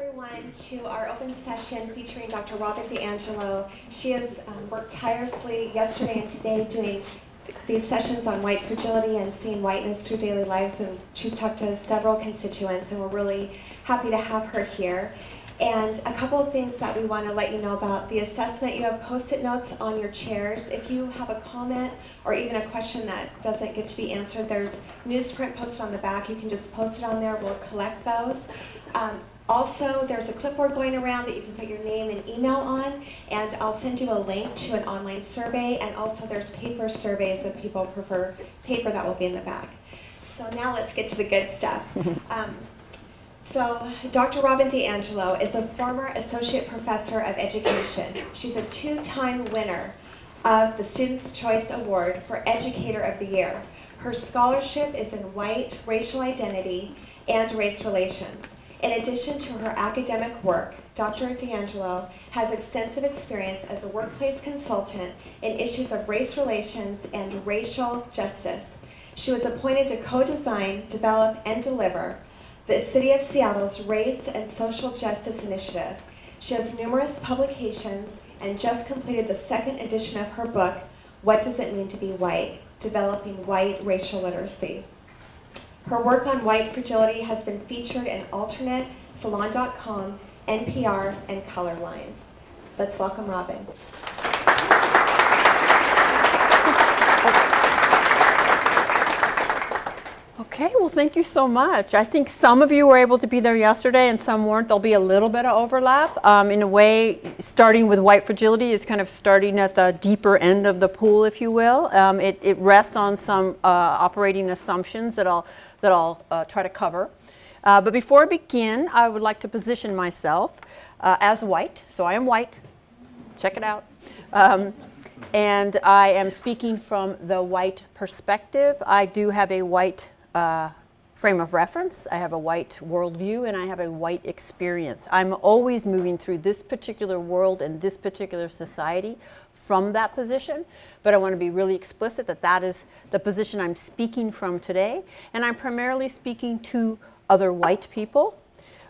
everyone to our open session featuring Dr. Robin DiAngelo. She has worked tirelessly yesterday and today doing these sessions on white fragility and seeing whiteness through daily lives, and she's talked to several constituents, and we're really happy to have her here. And a couple of things that we want to let you know about the assessment. You have Post-it notes on your chairs. If you have a comment or even a question that doesn't get to be answered, there's newsprint posted on the back. You can just post it on there. We'll collect those. Also, there's a clipboard going around that you can put your name and email on, and I'll send you a link to an online survey, and also there's paper surveys if people prefer paper that will be in the back. So now let's get to the good stuff. So Dr. Robin DiAngelo is a former Associate Professor of Education. She's a two-time winner of the Student's Choice Award for Educator of the Year. Her scholarship is in white, racial identity, and race relations. In addition to her academic work, Dr. DiAngelo has extensive experience as a workplace consultant in issues of race relations and racial justice. She was appointed to co-design, develop, and deliver the City of Seattle's Race and Social Justice Initiative. She has numerous publications and just completed the second edition of her book, What Does It Mean to Be White? Developing White Racial Literacy. Her work on white fragility has been featured in Alternate, Salon.com, NPR, and Color Lines. Let's welcome Robin. Okay, well, thank you so much. I think some of you were able to be there yesterday and some weren't. There'll be a little bit of overlap. In a way, starting with white fragility is kind of starting at the deeper end of the pool, if you will. It rests on some operating assumptions that I'll try to cover. But before I begin, I would like to position myself as white. So I am white. Check it out. And I am speaking from the white perspective. I do have a white frame of reference, I have a white worldview, and I have a white experience. I'm always moving through this particular world and this particular society from that position, but I want to be really explicit that that is the position I'm speaking from today, and I'm primarily speaking to other white people.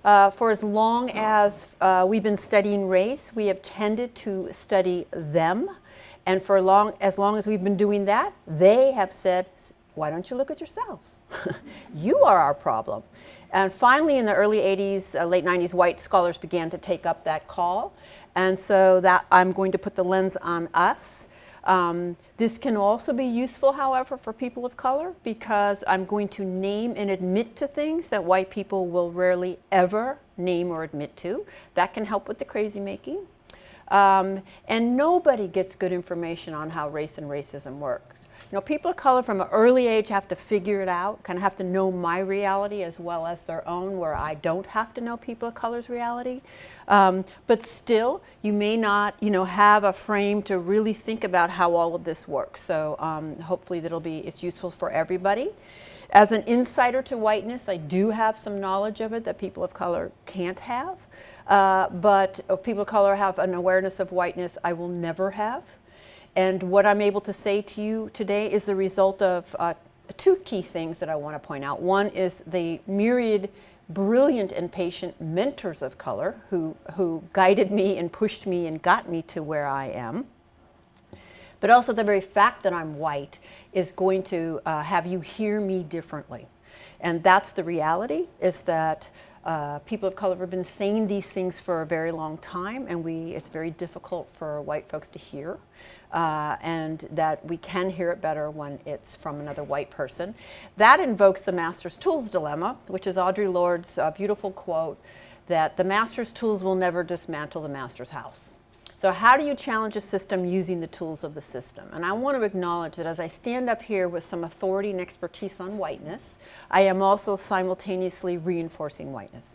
For as long as we've been studying race, we have tended to study them, and for as long as we've been doing that, they have said, why don't you look at yourselves? You are our problem. And finally, in the early 80s, late 90s, white scholars began to take up that call. And so that I'm going to put the lens on us. This can also be useful, however, for people of color, because I'm going to name and admit to things that white people will rarely ever name or admit to. That can help with the crazy making. And nobody gets good information on how race and racism works. You know, people of color from an early age have to figure it out, kind of have to know my reality as well as their own, where I don't have to know people of color's reality. But still, you may not, have a frame to really think about how all of this works. So hopefully it's useful for everybody. As an insider to whiteness, I do have some knowledge of it that people of color can't have. But if people of color have an awareness of whiteness I will never have. And what I'm able to say to you today is the result of two key things that I want to point out. One is the myriad brilliant and patient mentors of color who guided me and pushed me and got me to where I am. But also the very fact that I'm white is going to have you hear me differently. And that's the reality, is that people of color have been saying these things for a very long time, and it's very difficult for white folks to hear. And that we can hear it better when it's from another white person. That invokes the master's tools dilemma, which is Audre Lorde's beautiful quote that the master's tools will never dismantle the master's house. So how do you challenge a system using the tools of the system? And I want to acknowledge that as I stand up here with some authority and expertise on whiteness, I am also simultaneously reinforcing whiteness.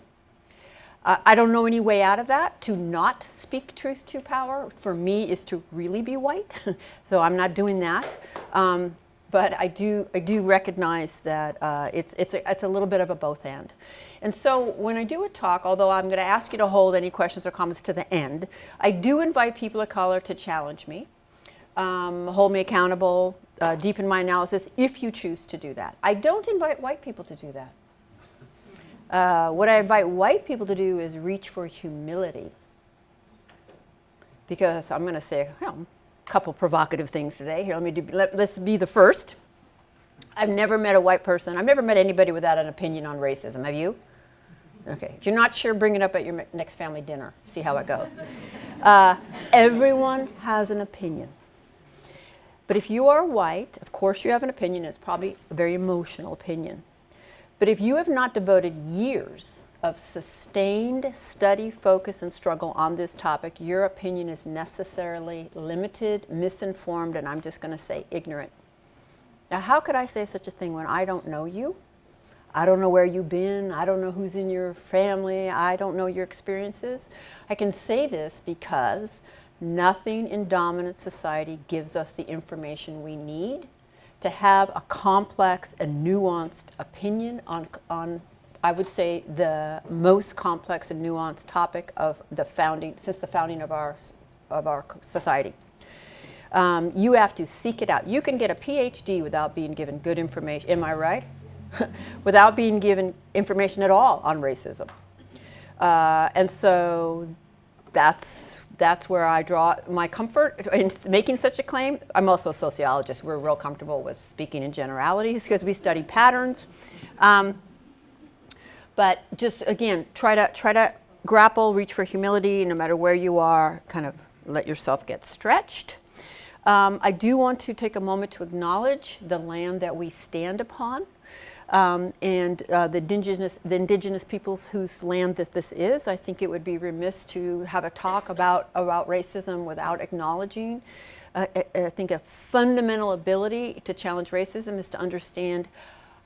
I don't know any way out of that. To not speak truth to power, for me, is to really be white. So I'm not doing that. But I do recognize that it's a little bit of a both and. And so when I do a talk, although I'm going to ask you to hold any questions or comments to the end, I do invite people of color to challenge me, hold me accountable, deepen my analysis if you choose to do that. I don't invite white people to do that. What I invite white people to do is reach for humility. Because I'm going to say a couple provocative things today. Here, let's be the first. I've never met a white person. I've never met anybody without an opinion on racism. Have you? Okay. If you're not sure, bring it up at your next family dinner. See how it goes. Everyone has an opinion. But if you are white, of course you have an opinion. It's probably a very emotional opinion. But if you have not devoted years of sustained study, focus, and struggle on this topic, your opinion is necessarily limited, misinformed, and I'm just going to say ignorant. Now, how could I say such a thing when I don't know you? I don't know where you've been. I don't know who's in your family. I don't know your experiences. I can say this because nothing in dominant society gives us the information we need to have a complex and nuanced opinion on I would say, the most complex and nuanced topic of since the founding of our society. You have to seek it out. You can get a PhD without being given good information. Am I right? Without being given information at all on racism. And so that's where I draw my comfort in making such a claim. I'm also a sociologist. We're real comfortable with speaking in generalities because we study patterns. But just, again, try to grapple, reach for humility, no matter where you are, kind of let yourself get stretched. I do want to take a moment to acknowledge the land that we stand upon and the indigenous peoples whose land this is. I think it would be remiss to have a talk about racism without acknowledging. I think a fundamental ability to challenge racism is to understand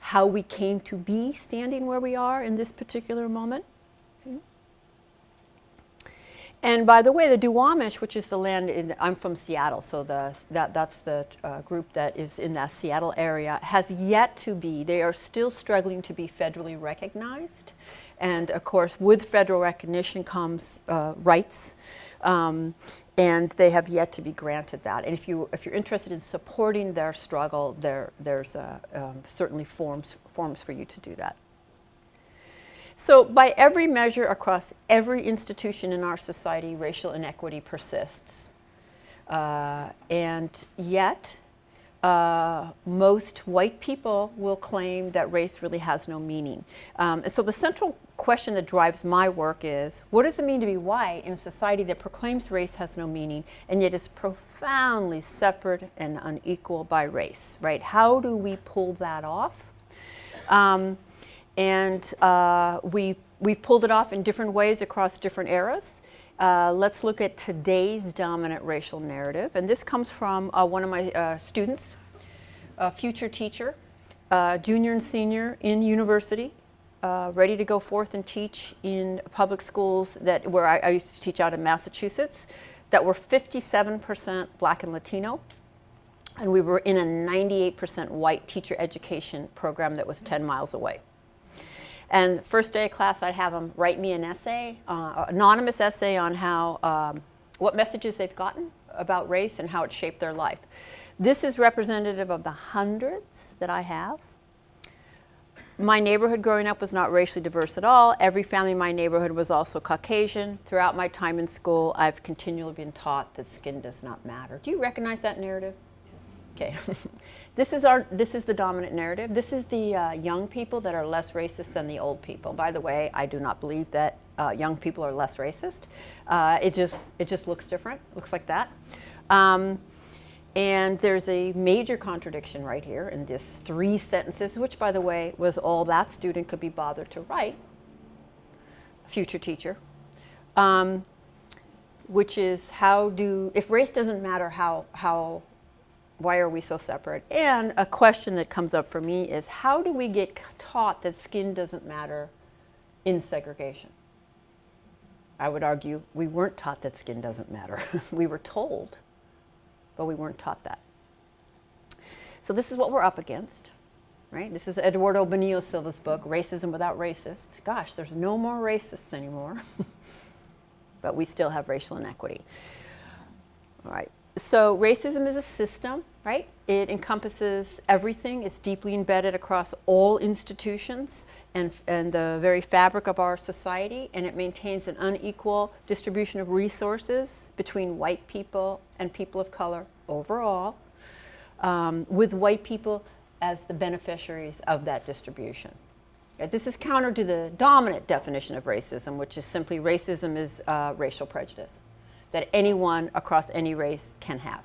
how we came to be standing where we are in this particular moment. And by the way, the Duwamish, which is the land, I'm from Seattle, so that's the group that is in that Seattle area, has yet to be, they are still struggling to be federally recognized. And of course, with federal recognition comes rights, and they have yet to be granted that. And if you're interested in supporting their struggle, there's certainly forms for you to do that. So by every measure across every institution in our society, racial inequity persists. And yet, most white people will claim that race really has no meaning. And so the central question that drives my work is, what does it mean to be white in a society that proclaims race has no meaning and yet is profoundly separate and unequal by race, right? How do we pull that off? We've pulled it off in different ways across different eras. Let's look at today's dominant racial narrative. And this comes from one of my students, a future teacher, junior and senior in university, ready to go forth and teach in public schools where I used to teach out in Massachusetts, that were 57% Black and Latino. And we were in a 98% white teacher education program that was 10 miles away. And first day of class, I'd have them write me an essay, anonymous essay on how, what messages they've gotten about race and how it shaped their life. This is representative of the hundreds that I have. My neighborhood growing up was not racially diverse at all. Every family in my neighborhood was also Caucasian. Throughout my time in school, I've continually been taught that skin does not matter. Do you recognize that narrative? Okay. This is the dominant narrative. This is the young people that are less racist than the old people. By the way, I do not believe that young people are less racist. It just looks different. Looks like that. And there's a major contradiction right here in this 3 sentences, which, by the way, was all that student could be bothered to write, future teacher, which is if race doesn't matter, why are we so separate? And a question that comes up for me is, how do we get taught that skin doesn't matter in segregation? I would argue we weren't taught that skin doesn't matter. We were told, but we weren't taught that. So this is what we're up against, right? This is Eduardo Bonillo Silva's book, Racism Without Racists. Gosh, there's no more racists anymore, but we still have racial inequity. All right. So racism is a system, right? It encompasses everything. It's deeply embedded across all institutions. and the very fabric of our society, and it maintains an unequal distribution of resources between white people and people of color overall, with white people as the beneficiaries of that distribution. This is counter to the dominant definition of racism, which is simply racism is racial prejudice that anyone across any race can have,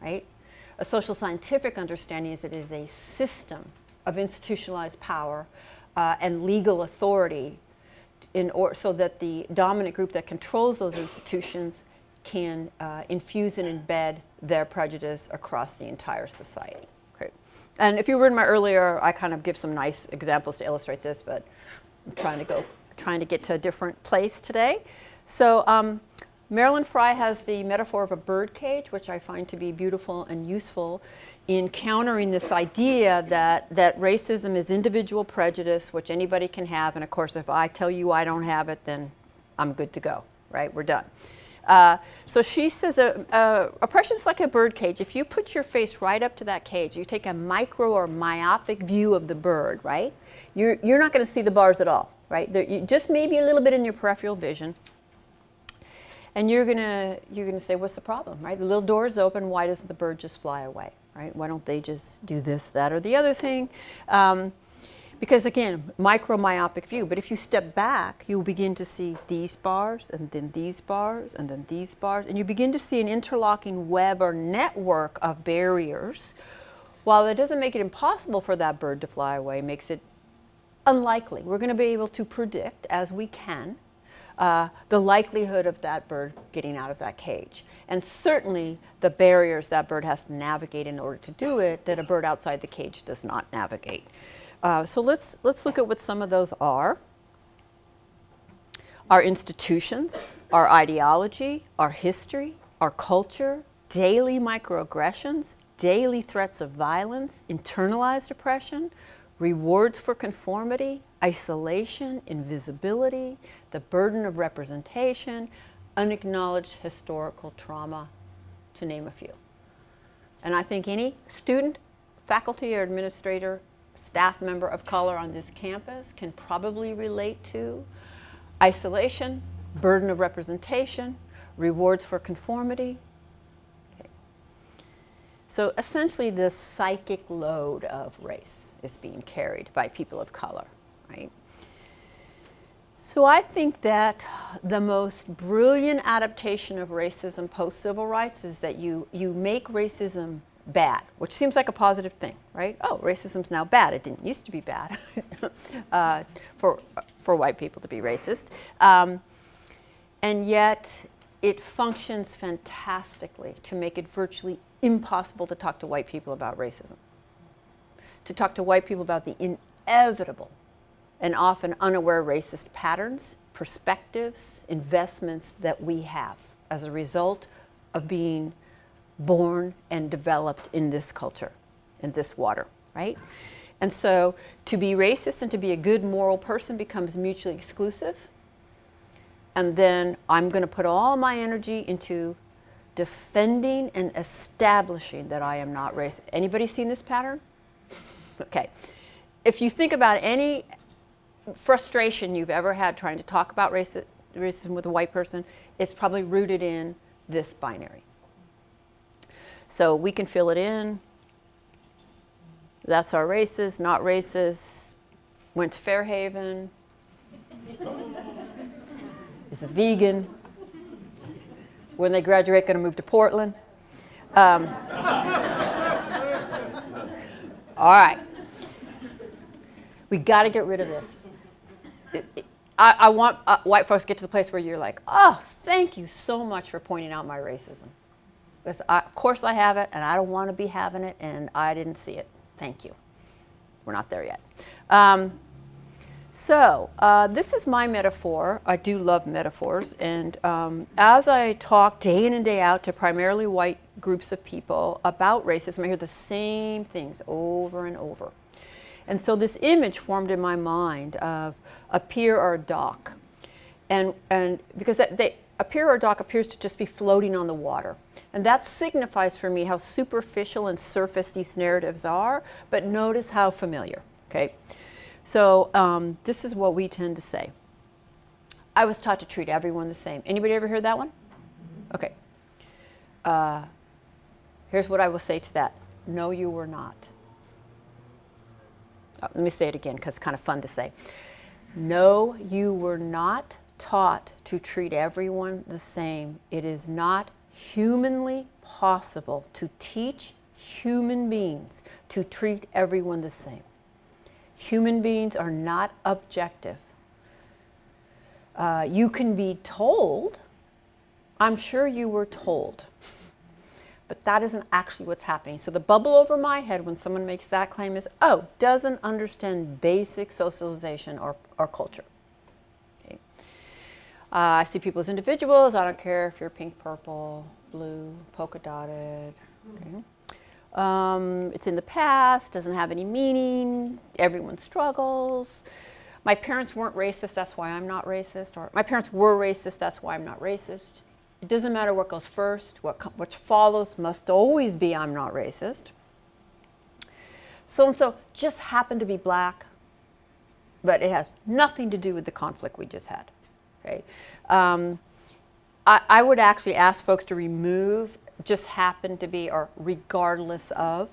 right? A social scientific understanding is it is a system of institutionalized power and legal authority so that the dominant group that controls those institutions can infuse and embed their prejudice across the entire society. Okay. And if you were in my earlier, I kind of give some nice examples to illustrate this, but I'm trying to get to a different place today. So Marilyn Frye has the metaphor of a bird cage, which I find to be beautiful and useful in countering this idea that racism is individual prejudice, which anybody can have. And of course, if I tell you I don't have it, then I'm good to go, right? We're done. So she says oppression is like a bird cage. If you put your face right up to that cage, you take a micro or myopic view of the bird, right? You're not going to see the bars at all, right? Just maybe a little bit in your peripheral vision. And you're gonna say, what's the problem, right? The little door is open. Why doesn't the bird just fly away, right? Why don't they just do this, that, or the other thing? Because again, micro myopic view. But if you step back, you'll begin to see these bars, and then these bars, and then these bars, and you begin to see an interlocking web or network of barriers. While it doesn't make it impossible for that bird to fly away, it makes it unlikely. We're going to be able to predict, as we can, the likelihood of that bird getting out of that cage. And certainly the barriers that bird has to navigate in order to do it that a bird outside the cage does not navigate. So let's look at what some of those are. Our institutions, our ideology, our history, our culture, daily microaggressions, daily threats of violence, internalized oppression, rewards for conformity, isolation, invisibility, the burden of representation, unacknowledged historical trauma, to name a few. And I think any student, faculty, or administrator, staff member of color on this campus can probably relate to isolation, burden of representation, rewards for conformity. Okay. So essentially the psychic load of race is being carried by people of color, right? So I think that the most brilliant adaptation of racism post-civil rights is that you make racism bad, which seems like a positive thing, right? Oh, racism's now bad. It didn't used to be bad for white people to be racist. And yet it functions fantastically to make it virtually impossible to talk to white people about racism, to talk to white people about the inevitable and often unaware racist patterns, perspectives, investments that we have as a result of being born and developed in this culture, in this water, right? And so to be racist and to be a good moral person becomes mutually exclusive. And then I'm going to put all my energy into defending and establishing that I am not racist. Anybody seen this pattern? Okay. If you think about any frustration you've ever had trying to talk about racism with a white person, it's probably rooted in this binary. So we can fill it in. That's our racist, not racist, went to Fairhaven, is a vegan, when they graduate going to move to Portland. All right. We got to get rid of this. I want white folks to get to the place where you're like, oh, thank you so much for pointing out my racism. Because of course I have it, and I don't want to be having it, and I didn't see it. Thank you. We're not there yet. This is my metaphor. I do love metaphors. And as I talk day in and day out to primarily white groups of people about racism, I hear the same things over and over. And so this image formed in my mind of a pier or a dock. And because a pier or a dock appears to just be floating on the water. And that signifies for me how superficial and surface these narratives are, but notice how familiar, okay? So this is what we tend to say. I was taught to treat everyone the same. Anybody ever heard that one? Okay. Here's what I will say to that. No, you were not. Let me say it again because it's kind of fun to say. No, you were not taught to treat everyone the same. It is not humanly possible to teach human beings to treat everyone the same. Human beings are not objective. You can be told, I'm sure you were told, but that isn't actually what's happening. So the bubble over my head when someone makes that claim is, oh, doesn't understand basic socialization or culture. Okay. I see people as individuals. I don't care if you're pink, purple, blue, polka dotted. Okay. It's in the past, doesn't have any meaning. Everyone struggles. My parents weren't racist, that's why I'm not racist. Or my parents were racist, that's why I'm not racist. It doesn't matter what goes first, what follows must always be I'm not racist. So-and-so just happened to be black, but it has nothing to do with the conflict we just had. Okay? I would actually ask folks to remove just happen to be or regardless of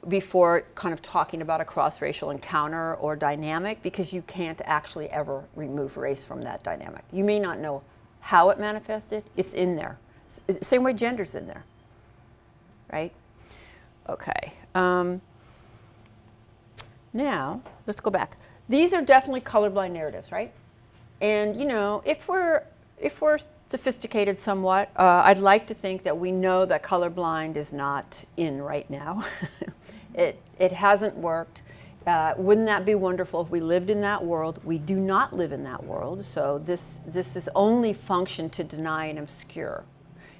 before kind of talking about a cross-racial encounter or dynamic, because you can't actually ever remove race from that dynamic. You may not know how it manifested, it's in there. Same way gender's in there, right? Okay. Now, let's go back. These are definitely colorblind narratives, right? And you know, if we're sophisticated somewhat, I'd like to think that we know that colorblind is not in right now. It hasn't worked. Wouldn't that be wonderful if we lived in that world? We do not live in that world, so this is only function to deny and obscure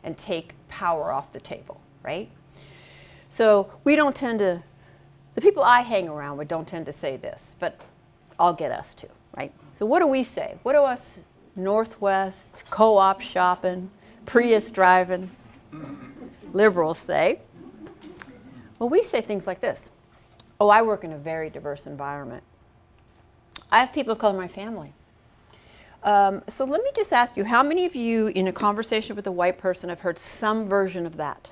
and take power off the table, right? So we don't tend to, the people I hang around with don't tend to say this, but I'll get us to, right? So what do we say? What do us Northwest, co-op shopping, Prius driving liberals say? Well, we say things like this. Oh, I work in a very diverse environment. I have people of color in my family. So let me just ask you, how many of you in a conversation with a white person have heard some version of that?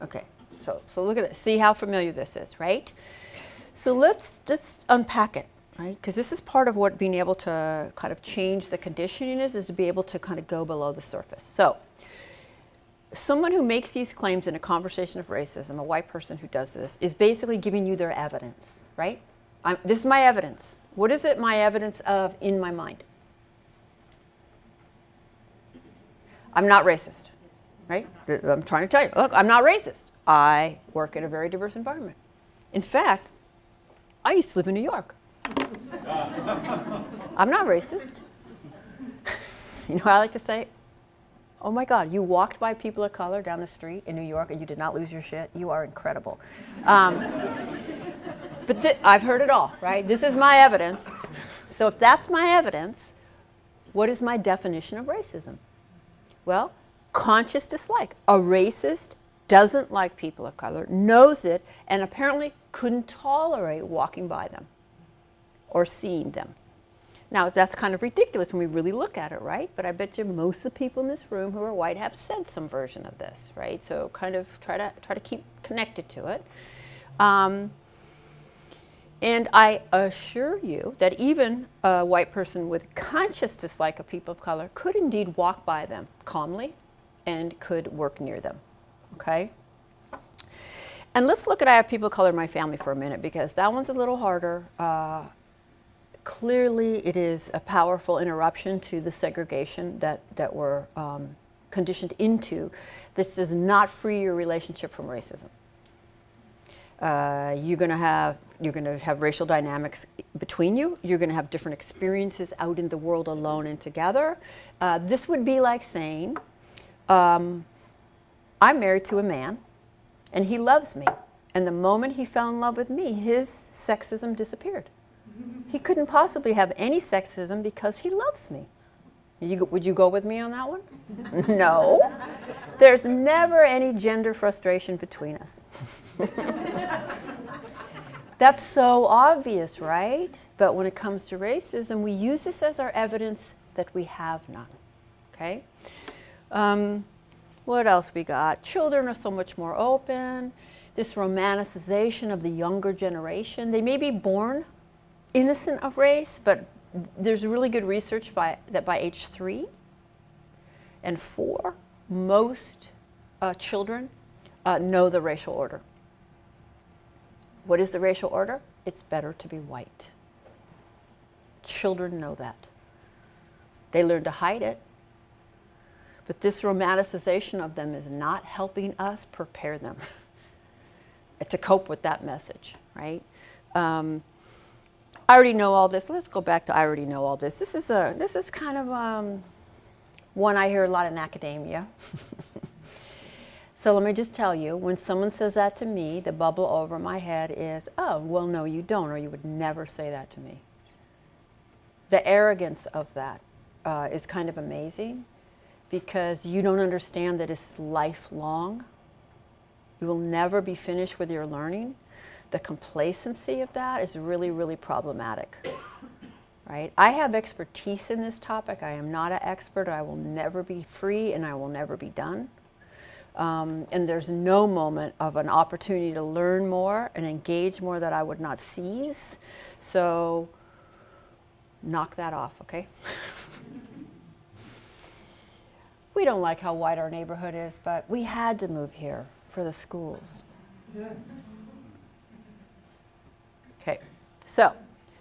Okay, so look at this. See how familiar this is, right? So let's unpack it, right? Because this is part of what being able to kind of change the conditioning is to be able to kind of go below the surface. So someone who makes these claims in a conversation of racism, a white person who does this, is basically giving you their evidence, right? This is my evidence. What is it my evidence of in my mind? I'm not racist, right? I'm trying to tell you, look, I'm not racist. I work in a very diverse environment. In fact, I used to live in New York. I'm not racist. You know what I like to say? Oh my God, you walked by people of color down the street in New York and you did not lose your shit. You are incredible. But I've heard it all, right? This is my evidence. So if that's my evidence, what is my definition of racism? Well, conscious dislike. A racist doesn't like people of color, knows it, and apparently couldn't tolerate walking by them or seeing them. Now, that's kind of ridiculous when we really look at it, right? But I bet you most of the people in this room who are white have said some version of this, right? So kind of try to keep connected to it. And I assure you that even a white person with conscious dislike of people of color could indeed walk by them calmly and could work near them, okay? And let's look at I have people of color in my family for a minute, because that one's a little harder. Clearly, it is a powerful interruption to the segregation that we're conditioned into. This does not free your relationship from racism. You're going to have racial dynamics between you. You're going to have different experiences out in the world alone and together. This would be like saying, I'm married to a man, and he loves me. And the moment he fell in love with me, his sexism disappeared. He couldn't possibly have any sexism because he loves me. Would you go with me on that one? No. There's never any gender frustration between us. That's so obvious, right? But when it comes to racism, we use this as our evidence that we have none, okay? What else we got? Children are so much more open. This romanticization of the younger generation. They may be born innocent of race, but there's really good research that by age 3 and 4, most children know the racial order. What is the racial order? It's better to be white. Children know that. They learn to hide it. But this romanticization of them is not helping us prepare them to cope with that message, right? I already know all this. Let's go back to I already know all this. This is kind of one I hear a lot in academia. So let me just tell you, when someone says that to me, the bubble over my head is, oh, well, no, you don't, or you would never say that to me. The arrogance of that is kind of amazing, because you don't understand that it's lifelong. You will never be finished with your learning. The complacency of that is really, really problematic, right? I have expertise in this topic. I am not an expert. I will never be free, and I will never be done. And there's no moment of an opportunity to learn more and engage more that I would not seize. So knock that off, okay? We don't like how white our neighborhood is, but we had to move here for the schools. Okay, so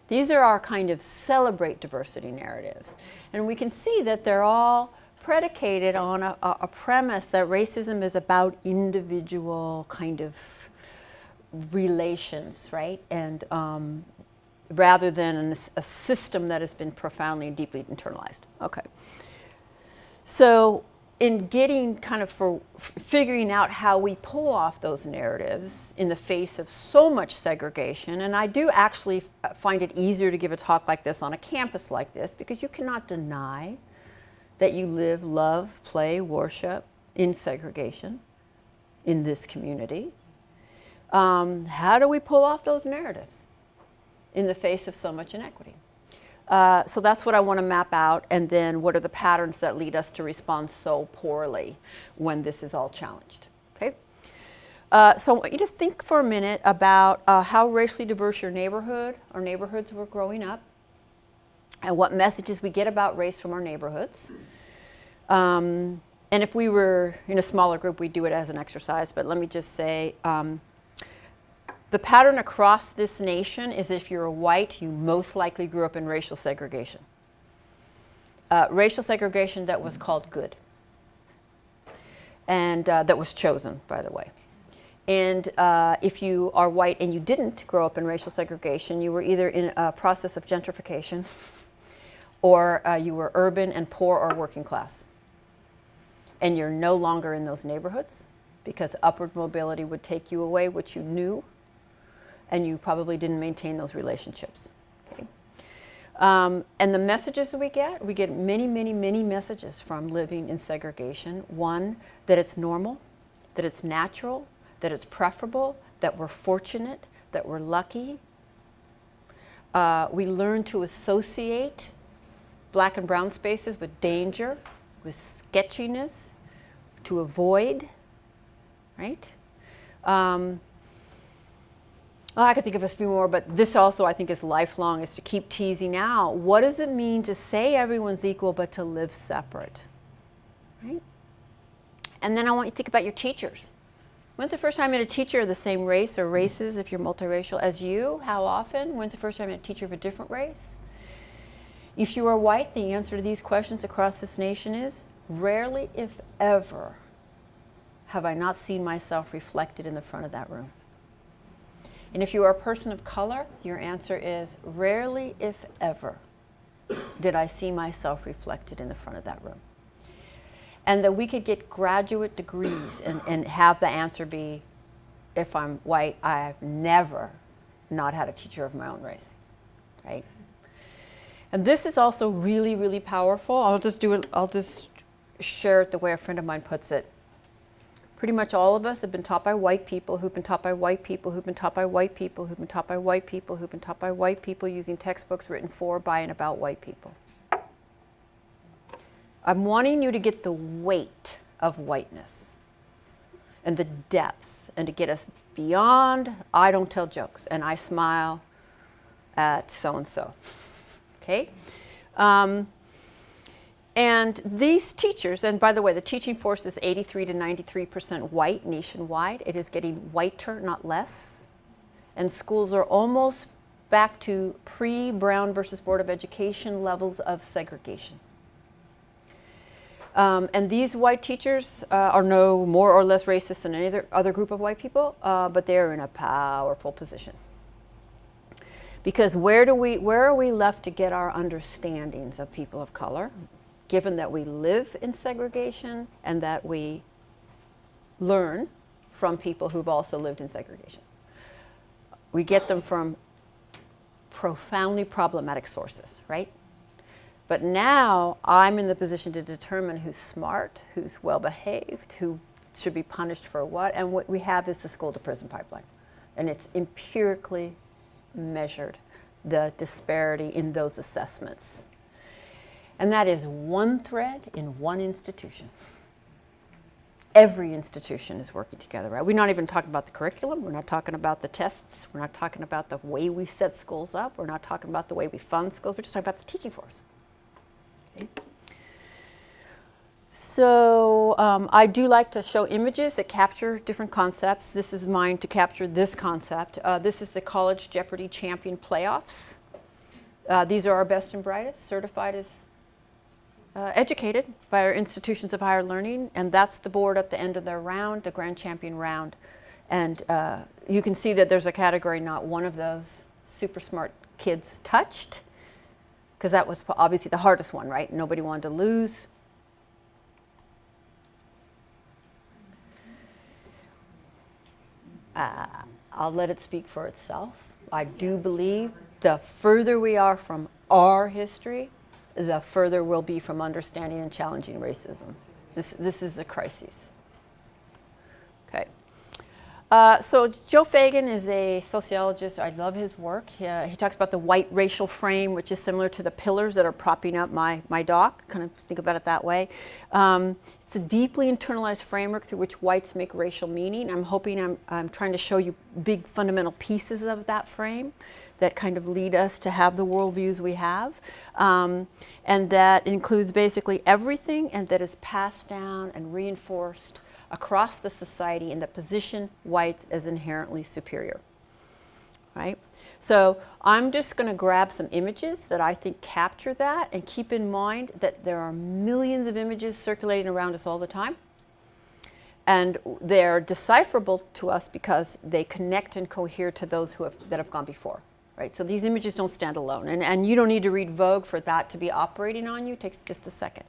these are our kind of celebrate diversity narratives. And we can see that they're all predicated on a premise that racism is about individual kind of relations, right? And rather than a system that has been profoundly and deeply internalized. Okay. So in getting kind of figuring out how we pull off those narratives in the face of so much segregation, and I do actually find it easier to give a talk like this on a campus like this, because you cannot deny that you live, love, play, worship in segregation in this community. How do we pull off those narratives in the face of so much inequity? So that's what I want to map out, and then what are the patterns that lead us to respond so poorly when this is all challenged, okay? So I want you to think for a minute about how racially diverse your neighborhood or neighborhoods were growing up, and what messages we get about race from our neighborhoods. And if we were in a smaller group, we'd do it as an exercise, but let me just say, the pattern across this nation is if you're white, you most likely grew up in racial segregation. Racial segregation that was called good. And that was chosen, by the way. And if you are white and you didn't grow up in racial segregation, you were either in a process of gentrification or you were urban and poor or working class. And you're no longer in those neighborhoods because upward mobility would take you away, which you knew, and you probably didn't maintain those relationships. Okay? And the messages that we get many, many, many messages from living in segregation. One, that it's normal, that it's natural, that it's preferable, that we're fortunate, that we're lucky. We learn to associate black and brown spaces with danger, with sketchiness, to avoid, right? I could think of a few more, but this also I think is lifelong, is to keep teasing out, what does it mean to say everyone's equal but to live separate, right? And then I want you to think about your teachers. When's the first time you had a teacher of the same race or races, if you're multiracial, as you? How often? When's the first time you had a teacher of a different race? If you are white, the answer to these questions across this nation is, rarely, if ever, have I not seen myself reflected in the front of that room. And if you are a person of color, your answer is, rarely, if ever, did I see myself reflected in the front of that room. And that we could get graduate degrees and have the answer be, if I'm white, I've never not had a teacher of my own race, right? And this is also really, really powerful. I'll just share it the way a friend of mine puts it. Pretty much all of us have been taught by white people who've been taught by white people who've been taught by white people who've been taught by white people who've been taught by white people using textbooks written for, by, and about white people. I'm wanting you to get the weight of whiteness and the depth, and to get us beyond, I don't tell jokes and I smile at so-and-so, okay? And these teachers, and by the way, the teaching force is 83 to 93% white nationwide. It is getting whiter, not less. And schools are almost back to pre-Brown versus Board of Education levels of segregation. And these white teachers are no more or less racist than any other group of white people, but they're in a powerful position. Because where are we left to get our understandings of people of color, given that we live in segregation and that we learn from people who've also lived in segregation? We get them from profoundly problematic sources, right? But now I'm in the position to determine who's smart, who's well-behaved, who should be punished for what, and what we have is the school-to-prison pipeline. And it's empirically measured, the disparity in those assessments. And that is one thread in one institution. Every institution is working together, right? We're not even talking about the curriculum. We're not talking about the tests. We're not talking about the way we set schools up. We're not talking about the way we fund schools. We're just talking about the teaching force. Okay. So I do like to show images that capture different concepts. This is mine to capture this concept. This is the College Jeopardy Champion Playoffs. These are our best and brightest, certified as educated by our institutions of higher learning, and that's the board at the end of their round, the grand champion round. And you can see that there's a category not one of those super smart kids touched, because that was obviously the hardest one, right? Nobody wanted to lose. I'll let it speak for itself. I do believe the further we are from our history, the further we'll be from understanding and challenging racism. This is a crisis. Okay. So Joe Fagan is a sociologist. I love his work. He talks about the white racial frame, which is similar to the pillars that are propping up my dock. Kind of think about it that way. It's a deeply internalized framework through which whites make racial meaning. I'm hoping I'm trying to show you big fundamental pieces of that frame that kind of lead us to have the worldviews we have. And that includes basically everything, and that is passed down and reinforced across the society in the position whites as inherently superior, right? So I'm just going to grab some images that I think capture that, and keep in mind that there are millions of images circulating around us all the time. And they're decipherable to us because they connect and cohere to those that have gone before, right? So these images don't stand alone. And you don't need to read Vogue for that to be operating on you. It takes just a second.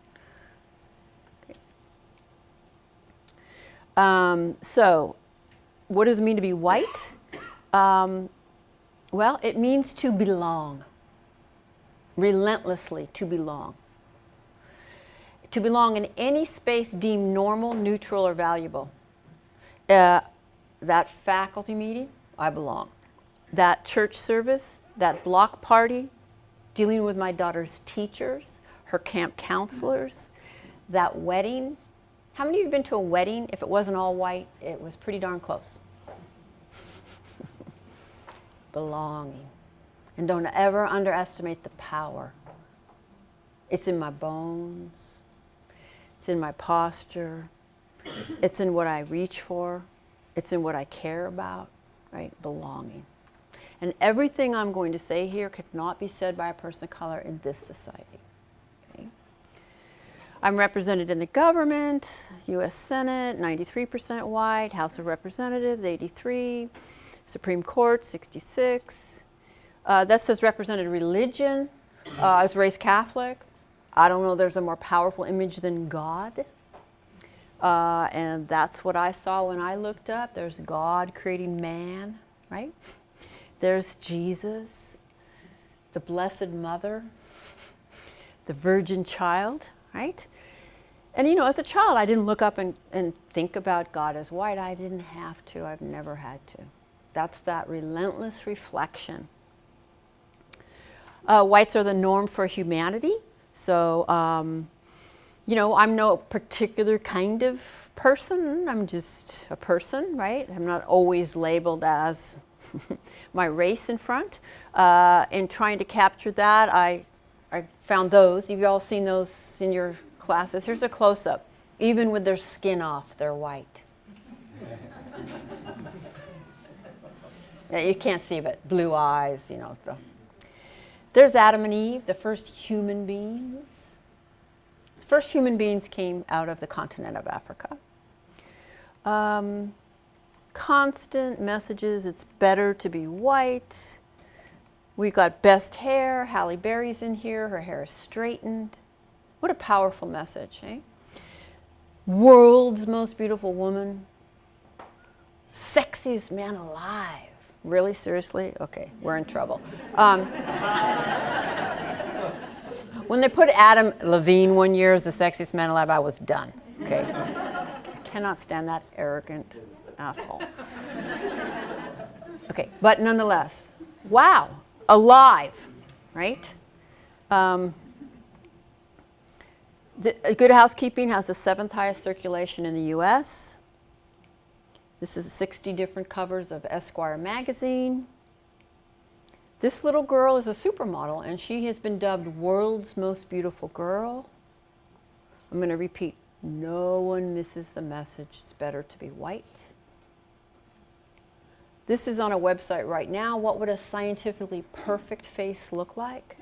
So what does it mean to be white? Well, it means to belong. Relentlessly to belong. To belong in any space deemed normal, neutral, or valuable. That faculty meeting, I belong. That church service, that block party, dealing with my daughter's teachers, her camp counselors, that wedding. How many of you have been to a wedding? If it wasn't all white, it was pretty darn close. Belonging. And don't ever underestimate the power. It's in my bones. It's in my posture. It's in what I reach for. It's in what I care about, right? Belonging. And everything I'm going to say here could not be said by a person of color in this society. Okay? I'm represented in the government, U.S. Senate, 93% white, House of Representatives, 83, Supreme Court, 66. That says represented religion. I was raised Catholic. I don't know there's a more powerful image than God. And that's what I saw when I looked up. There's God creating man, right? There's Jesus, the Blessed Mother, the Virgin Child, right? And as a child, I didn't look up and think about God as white. I didn't have to. I've never had to. That's that relentless reflection. Whites are the norm for humanity. So, I'm no particular kind of person. I'm just a person, right? I'm not always labeled as my race in front. In trying to capture that, I found those. You've all seen those in your classes. Here's a close-up. Even with their skin off, they're white. Yeah, you can't see, but blue eyes, There's Adam and Eve, the first human beings. The first human beings came out of the continent of Africa. Constant messages, it's better to be white. We've got best hair. Halle Berry's in here. Her hair is straightened. What a powerful message, eh? World's most beautiful woman. Sexiest man alive. Really? Seriously? Okay, we're in trouble. When they put Adam Levine one year as the sexiest man alive, I was done. Okay? I cannot stand that arrogant asshole. Okay, but nonetheless, wow, alive, right? Good Housekeeping has the 7th highest circulation in the US. This is 60 different covers of Esquire magazine. This little girl is a supermodel, and she has been dubbed world's most beautiful girl. I'm going to repeat, no one misses the message. It's better to be white. This is on a website right now. What would a scientifically perfect face look like?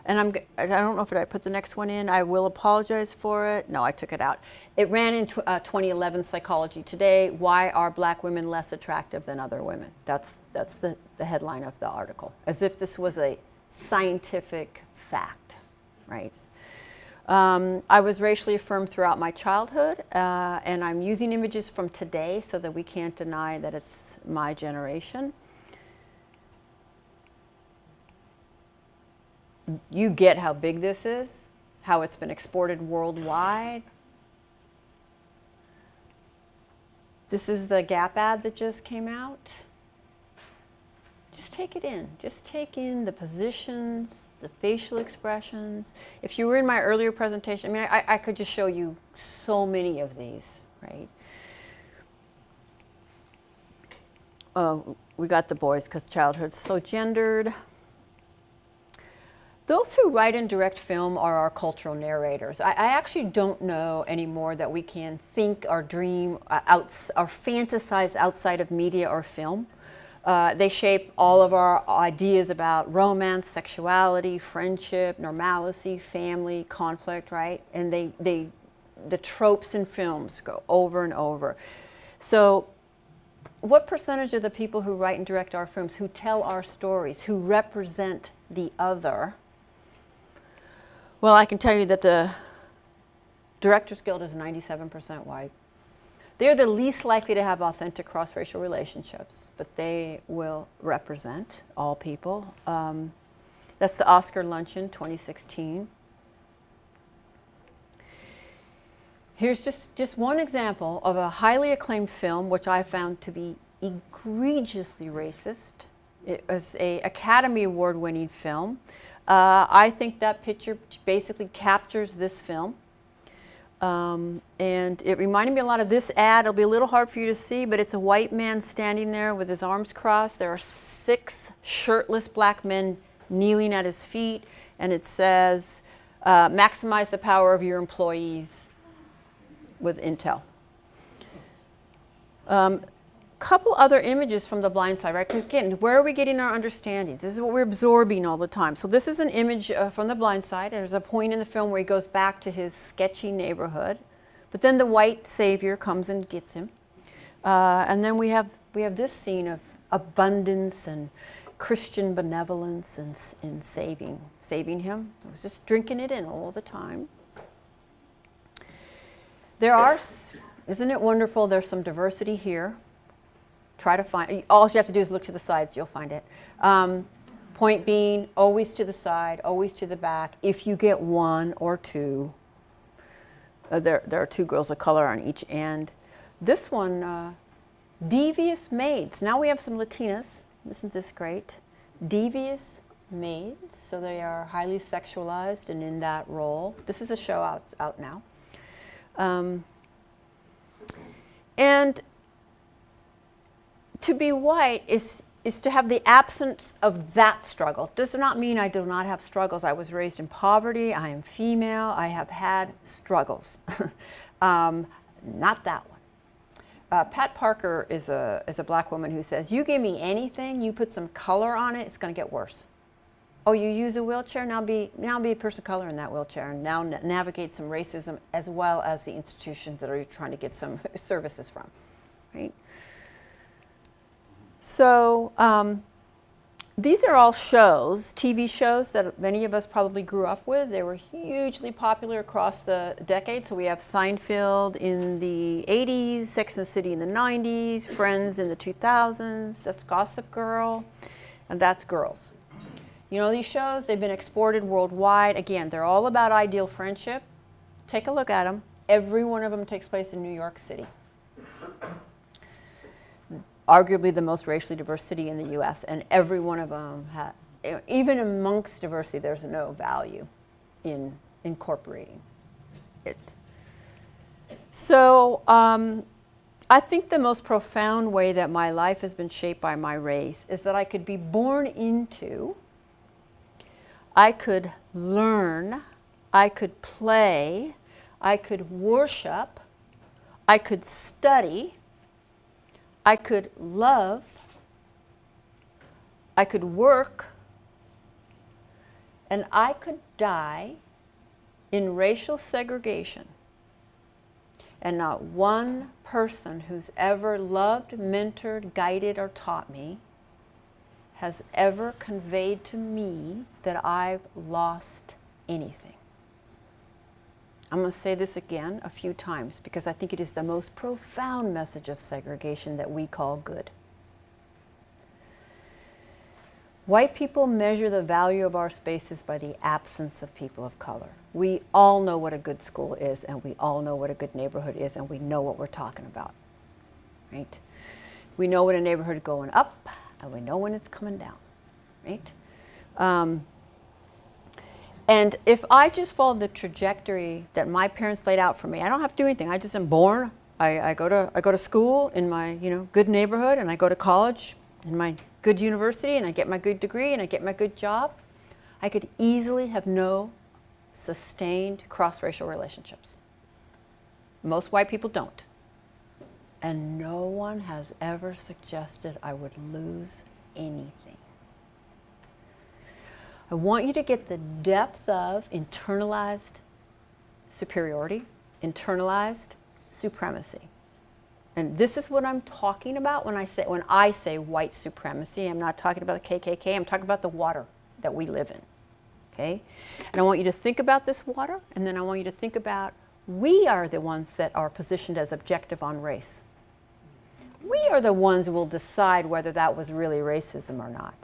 And I don't know if I put the next one in. I will apologize for it. No, I took it out. It ran in 2011 Psychology Today. Why are black women less attractive than other women? That's the headline of the article, as if this was a scientific fact, right? I was racially affirmed throughout my childhood, and I'm using images from today so that we can't deny that it's my generation. You get how big this is, how it's been exported worldwide. This is the Gap ad that just came out. Just take it in. Just take in the positions, the facial expressions. If you were in my earlier presentation, I could just show you so many of these, right? Oh, we got the boys because childhood's so gendered. Those who write and direct film are our cultural narrators. I actually don't know anymore that we can think or dream or fantasize outside of media or film. They shape all of our ideas about romance, sexuality, friendship, normalcy, family, conflict, right? And the tropes in films go over and over. So what percentage of the people who write and direct our films, who tell our stories, who represent the other? Well, I can tell you that the Directors Guild is 97% white. They're the least likely to have authentic cross-racial relationships, but they will represent all people. That's the Oscar Luncheon 2016. Here's just one example of a highly acclaimed film, which I found to be egregiously racist. It was an Academy Award-winning film. I think that picture basically captures this film. And it reminded me a lot of this ad. It'll be a little hard for you to see, but it's a white man standing there with his arms crossed. There are 6 shirtless black men kneeling at his feet, and it says, maximize the power of your employees with Intel. Couple other images from The Blind Side, right? 'Cause again, where are we getting our understandings? This is what we're absorbing all the time. So this is an image from The Blind Side. There's a point in the film where he goes back to his sketchy neighborhood, but then the white savior comes and gets him. And then we have this scene of abundance and Christian benevolence and saving him. I was just drinking it in all the time. Isn't it wonderful? There's some diversity here. Try to find, all you have to do is look to the sides, you'll find it. Point being, always to the side, always to the back. If you get 1 or 2, There are two girls of color on each end. This one, devious maids. Now we have some Latinas. Isn't this great? Devious maids. So they are highly sexualized and in that role. This is a show out now. And to be white is to have the absence of that struggle. Does not mean I do not have struggles. I was raised in poverty. I am female. I have had struggles. Not that one. Pat Parker is a black woman who says, you give me anything, you put some color on it, it's going to get worse. Oh, you use a wheelchair? Now be a person of color in that wheelchair and now navigate some racism as well as the institutions that are trying to get some services from, right? So these are all shows, TV shows that many of us probably grew up with. They were hugely popular across the decade. So we have Seinfeld in the 80s, Sex and the City in the 90s, Friends in the 2000s, that's Gossip Girl, and that's Girls. You know these shows, they've been exported worldwide. Again, they're all about ideal friendship. Take a look at them. Every one of them takes place in New York City. Arguably the most racially diverse city in the US, and every one of them even amongst diversity, there's no value in incorporating it. So I think the most profound way that my life has been shaped by my race is that I could be born into, I could learn, I could play, I could worship, I could study, I could love, I could work, and I could die in racial segregation. And not one person who's ever loved, mentored, guided, or taught me has ever conveyed to me that I've lost anything. I'm going to say this again a few times because I think it is the most profound message of segregation that we call good. White people measure the value of our spaces by the absence of people of color. We all know what a good school is, and we all know what a good neighborhood is, and we know what we're talking about, right? We know when a neighborhood is going up, and we know when it's coming down, right? And if I just follow the trajectory that my parents laid out for me, I don't have to do anything. I just am born. I go to school in my good neighborhood, and I go to college in my good university, and I get my good degree, and I get my good job. I could easily have no sustained cross-racial relationships. Most white people don't. And no one has ever suggested I would lose anything. I want you to get the depth of internalized superiority, internalized supremacy. And this is what I'm talking about when I say white supremacy. I'm not talking about the KKK, I'm talking about the water that we live in. Okay? And I want you to think about this water, and then I want you to think about we are the ones that are positioned as objective on race. We are the ones who will decide whether that was really racism or not.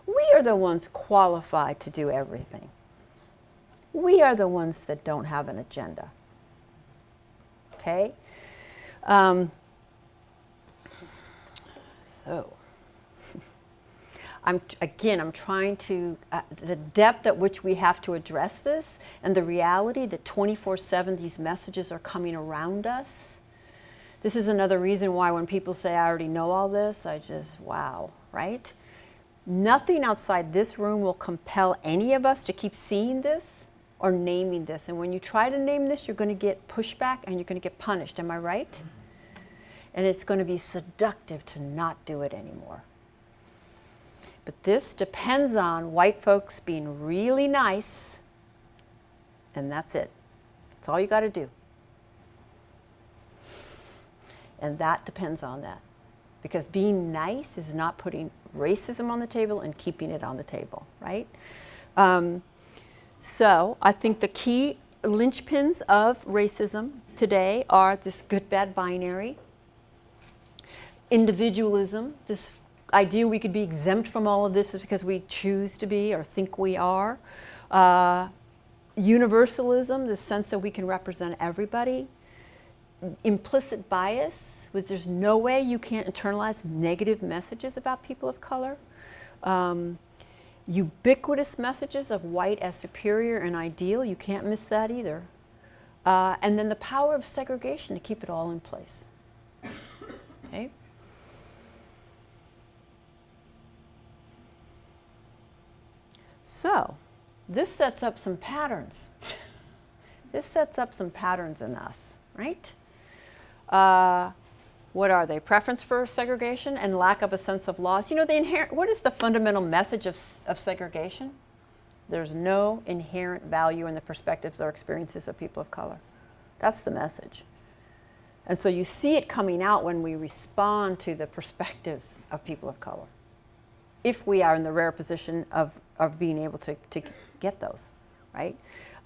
We are the ones qualified to do everything. We are the ones that don't have an agenda. Okay? So, I'm trying to, the depth at which we have to address this and the reality that 24/7 these messages are coming around us. This is another reason why when people say, I already know all this, I just, wow, right? Nothing outside this room will compel any of us to keep seeing this or naming this. And when you try to name this, you're going to get pushback and you're going to get punished. Am I right? And it's going to be seductive to not do it anymore. But this depends on white folks being really nice, and that's it. That's all you got to do. And that depends on that. Because being nice is not putting racism on the table and keeping it on the table, right? So I think the key linchpins of racism today are this good-bad binary, individualism, this idea we could be exempt from all of this is because we choose to be or think we are, Universalism, the sense that we can represent everybody. Implicit bias, which there's no way you can't internalize negative messages about people of color. Ubiquitous messages of white as superior and ideal, you can't miss that either. And then the power of segregation to keep it all in place. Okay? So, this sets up some patterns. This sets up some patterns in us, right? What are they? Preference for segregation and lack of a sense of loss. You know, what is the fundamental message of segregation? There's no inherent value in the perspectives or experiences of people of color. That's the message. And so you see it coming out when we respond to the perspectives of people of color, if we are in the rare position of being able to get those, right?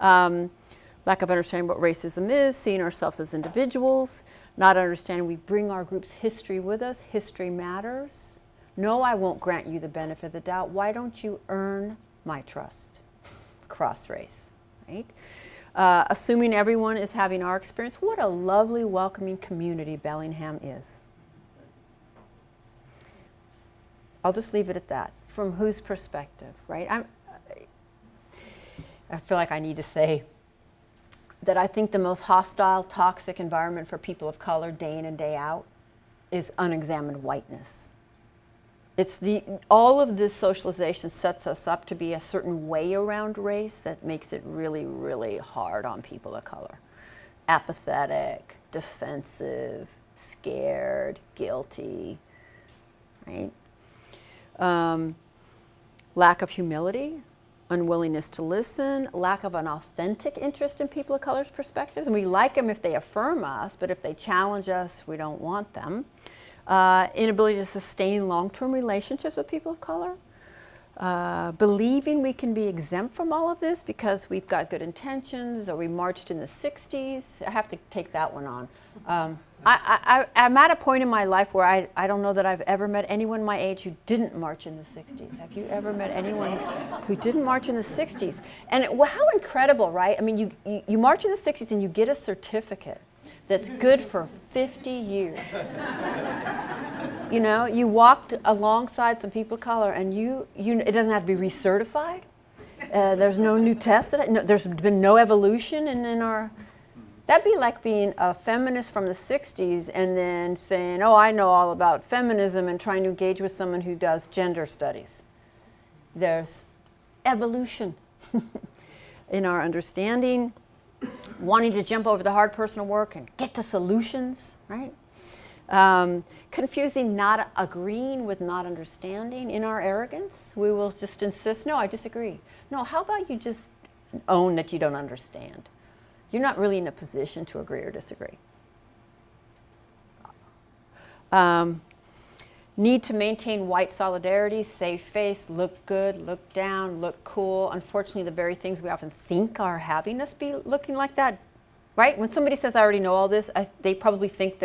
Lack of understanding what racism is, seeing ourselves as individuals, not understanding we bring our group's history with us. History matters. No, I won't grant you the benefit of the doubt. Why don't you earn my trust? Cross race, right? Assuming everyone is having our experience. What a lovely, welcoming community Bellingham is. I'll just leave it at that. From whose perspective, right? I feel like I need to say that I think the most hostile, toxic environment for people of color day in and day out is unexamined whiteness. All of this socialization sets us up to be a certain way around race that makes it really, really hard on people of color. Apathetic, defensive, scared, guilty, right? Lack of humility, unwillingness to listen, lack of an authentic interest in people of color's perspectives. And we like them if they affirm us, but if they challenge us, we don't want them. Inability to sustain long-term relationships with people of color. Believing we can be exempt from all of this because we've got good intentions or we marched in the 60s. I have to take that one on. I'm at a point in my life where I don't know that I've ever met anyone my age who didn't march in the 60s. Have you ever met anyone who didn't march in the 60s? And how incredible, right? I mean, you march in the 60s and you get a certificate that's good for 50 years. You know, you walked alongside some people of color and it doesn't have to be recertified. There's no new test. There's been no evolution in our... That'd be like being a feminist from the 60s and then saying, oh, I know all about feminism and trying to engage with someone who does gender studies. There's evolution in our understanding, wanting to jump over the hard personal work and get to solutions, right? Confusing not agreeing with not understanding. In our arrogance, we will just insist, no, I disagree. No, how about you just own that you don't understand? You're not really in a position to agree or disagree. Need to maintain white solidarity, save face, look good, look down, look cool. Unfortunately, the very things we often think are having us be looking like that, right? When somebody says, I already know all this, they probably think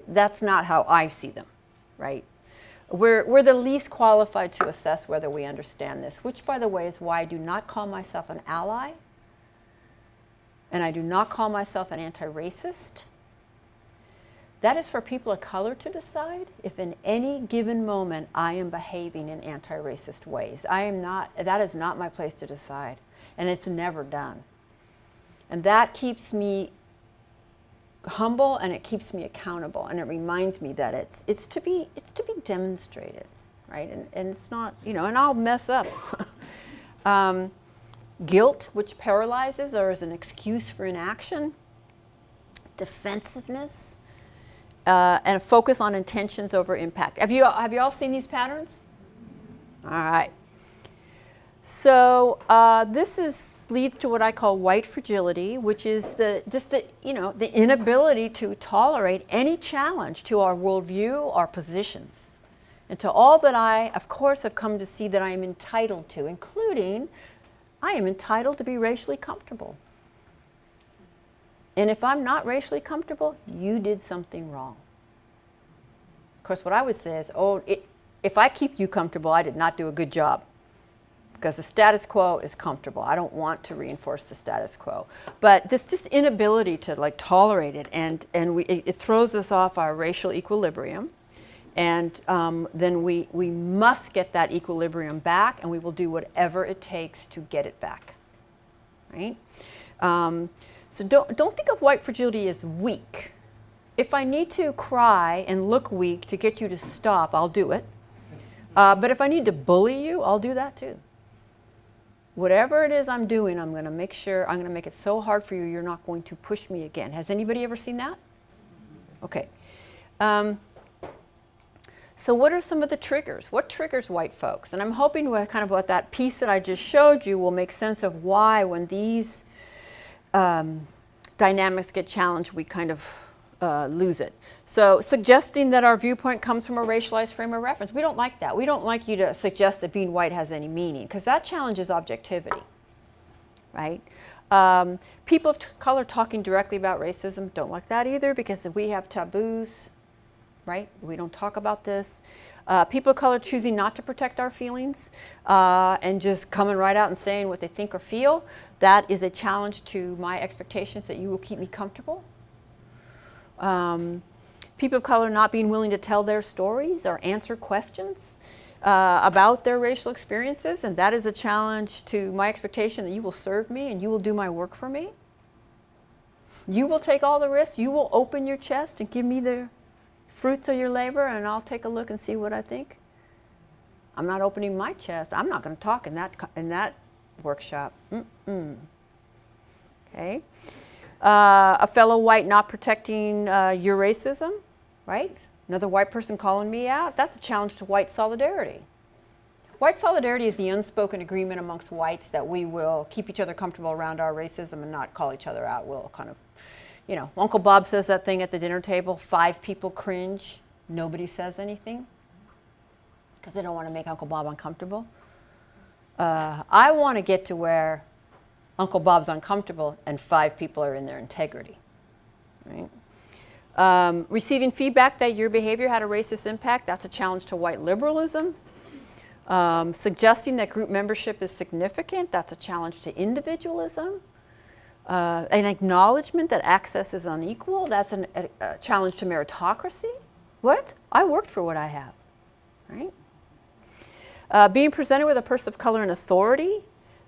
that's not how I see them, right? We're the least qualified to assess whether we understand this, which, by the way, is why I do not call myself an ally. And I do not call myself an anti-racist. That is for people of color to decide if in any given moment I am behaving in anti-racist ways. That is not my place to decide. And it's never done. And that keeps me humble and it keeps me accountable. And it reminds me that it's to be demonstrated, right? And it's not, and I'll mess up. Guilt, which paralyzes or is an excuse for inaction. Defensiveness, and a focus on intentions over impact. Have you all seen these patterns? All right. So this leads to what I call white fragility, which is the inability to tolerate any challenge to our worldview, our positions, and to all that I, of course, have come to see that I am entitled to, including I am entitled to be racially comfortable. And if I'm not racially comfortable, you did something wrong. Of course, what I would say is, if I keep you comfortable, I did not do a good job. because the status quo is comfortable. I don't want to reinforce the status quo. But this just inability to like tolerate it, and it throws us off our racial equilibrium. And then we must get that equilibrium back, and we will do whatever it takes to get it back, right? So don't think of white fragility as weak. If I need to cry and look weak to get you to stop, I'll do it. But if I need to bully you, I'll do that too. Whatever it is I'm doing, I'm going to make sure, I'm going to make it so hard for you, you're not going to push me again. Has anybody ever seen that? Okay. So what are some of the triggers? What triggers white folks? And I'm hoping with kind of what that piece that I just showed you will make sense of why when these dynamics get challenged, we kind of lose it. So suggesting that our viewpoint comes from a racialized frame of reference. We don't like that. We don't like you to suggest that being white has any meaning, because that challenges objectivity, right? People of color talking directly about racism don't like that either, because we have taboos, right? We don't talk about this. People of color choosing not to protect our feelings and just coming right out and saying what they think or feel, that is a challenge to my expectations that you will keep me comfortable. People of color not being willing to tell their stories or answer questions about their racial experiences, and that is a challenge to my expectation that you will serve me and you will do my work for me. You will take all the risks, you will open your chest and give me the fruits of your labor, and I'll take a look and see what I think. I'm not opening my chest. I'm not going to talk in that workshop. Okay. A fellow white not protecting your racism, right? Another white person calling me out. That's a challenge to white solidarity. White solidarity is the unspoken agreement amongst whites that we will keep each other comfortable around our racism and not call each other out. We'll kind of, you know, Uncle Bob says that thing at the dinner table, 5 people cringe, nobody says anything, because they don't want to make Uncle Bob uncomfortable. I want to get to where Uncle Bob's uncomfortable and 5 people are in their integrity, right? Receiving feedback that your behavior had a racist impact, that's a challenge to white liberalism. Suggesting that group membership is significant, that's a challenge to individualism. An acknowledgement that access is unequal, that's a challenge to meritocracy. What? I worked for what I have, right? Being presented with a person of color in authority,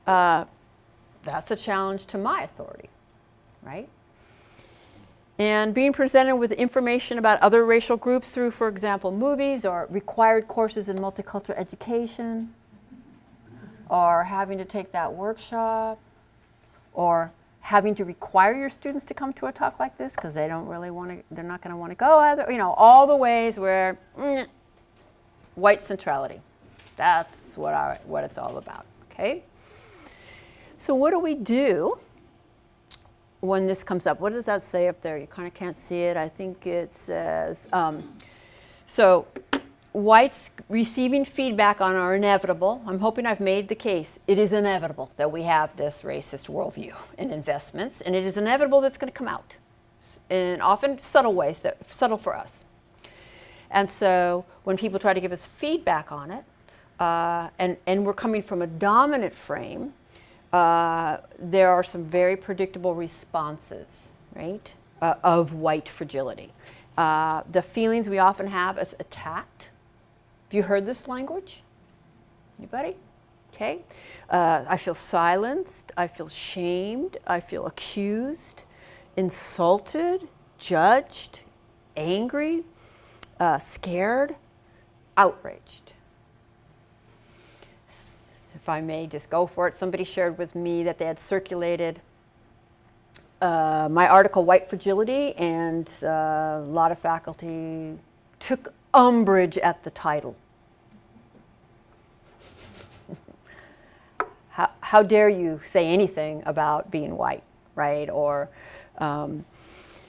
that's a challenge to my authority, right? And being presented with information about other racial groups through, for example, movies or required courses in multicultural education, or having to take that workshop, or having to require your students to come to a talk like this because they don't really want to, they're not going to want to go either, you know, all the ways where white centrality. That's what it's all about, okay? So what do we do when this comes up? What does that say up there? You kind of can't see it. I think it says, so whites receiving feedback on our inevitable. I'm hoping I've made the case. It is inevitable that we have this racist worldview and investments, and it is inevitable that's going to come out in often subtle ways, that subtle for us. And so when people try to give us feedback on it, and we're coming from a dominant frame, there are some very predictable responses, right, of white fragility. The feelings we often have is attacked. Have you heard this language? Anybody? Okay. I feel silenced. I feel shamed. I feel accused, insulted, judged, angry, scared, outraged. If I may just go for it, somebody shared with me that they had circulated my article, White Fragility, and a lot of faculty took umbrage at the title. How dare you say anything about being white, right? Or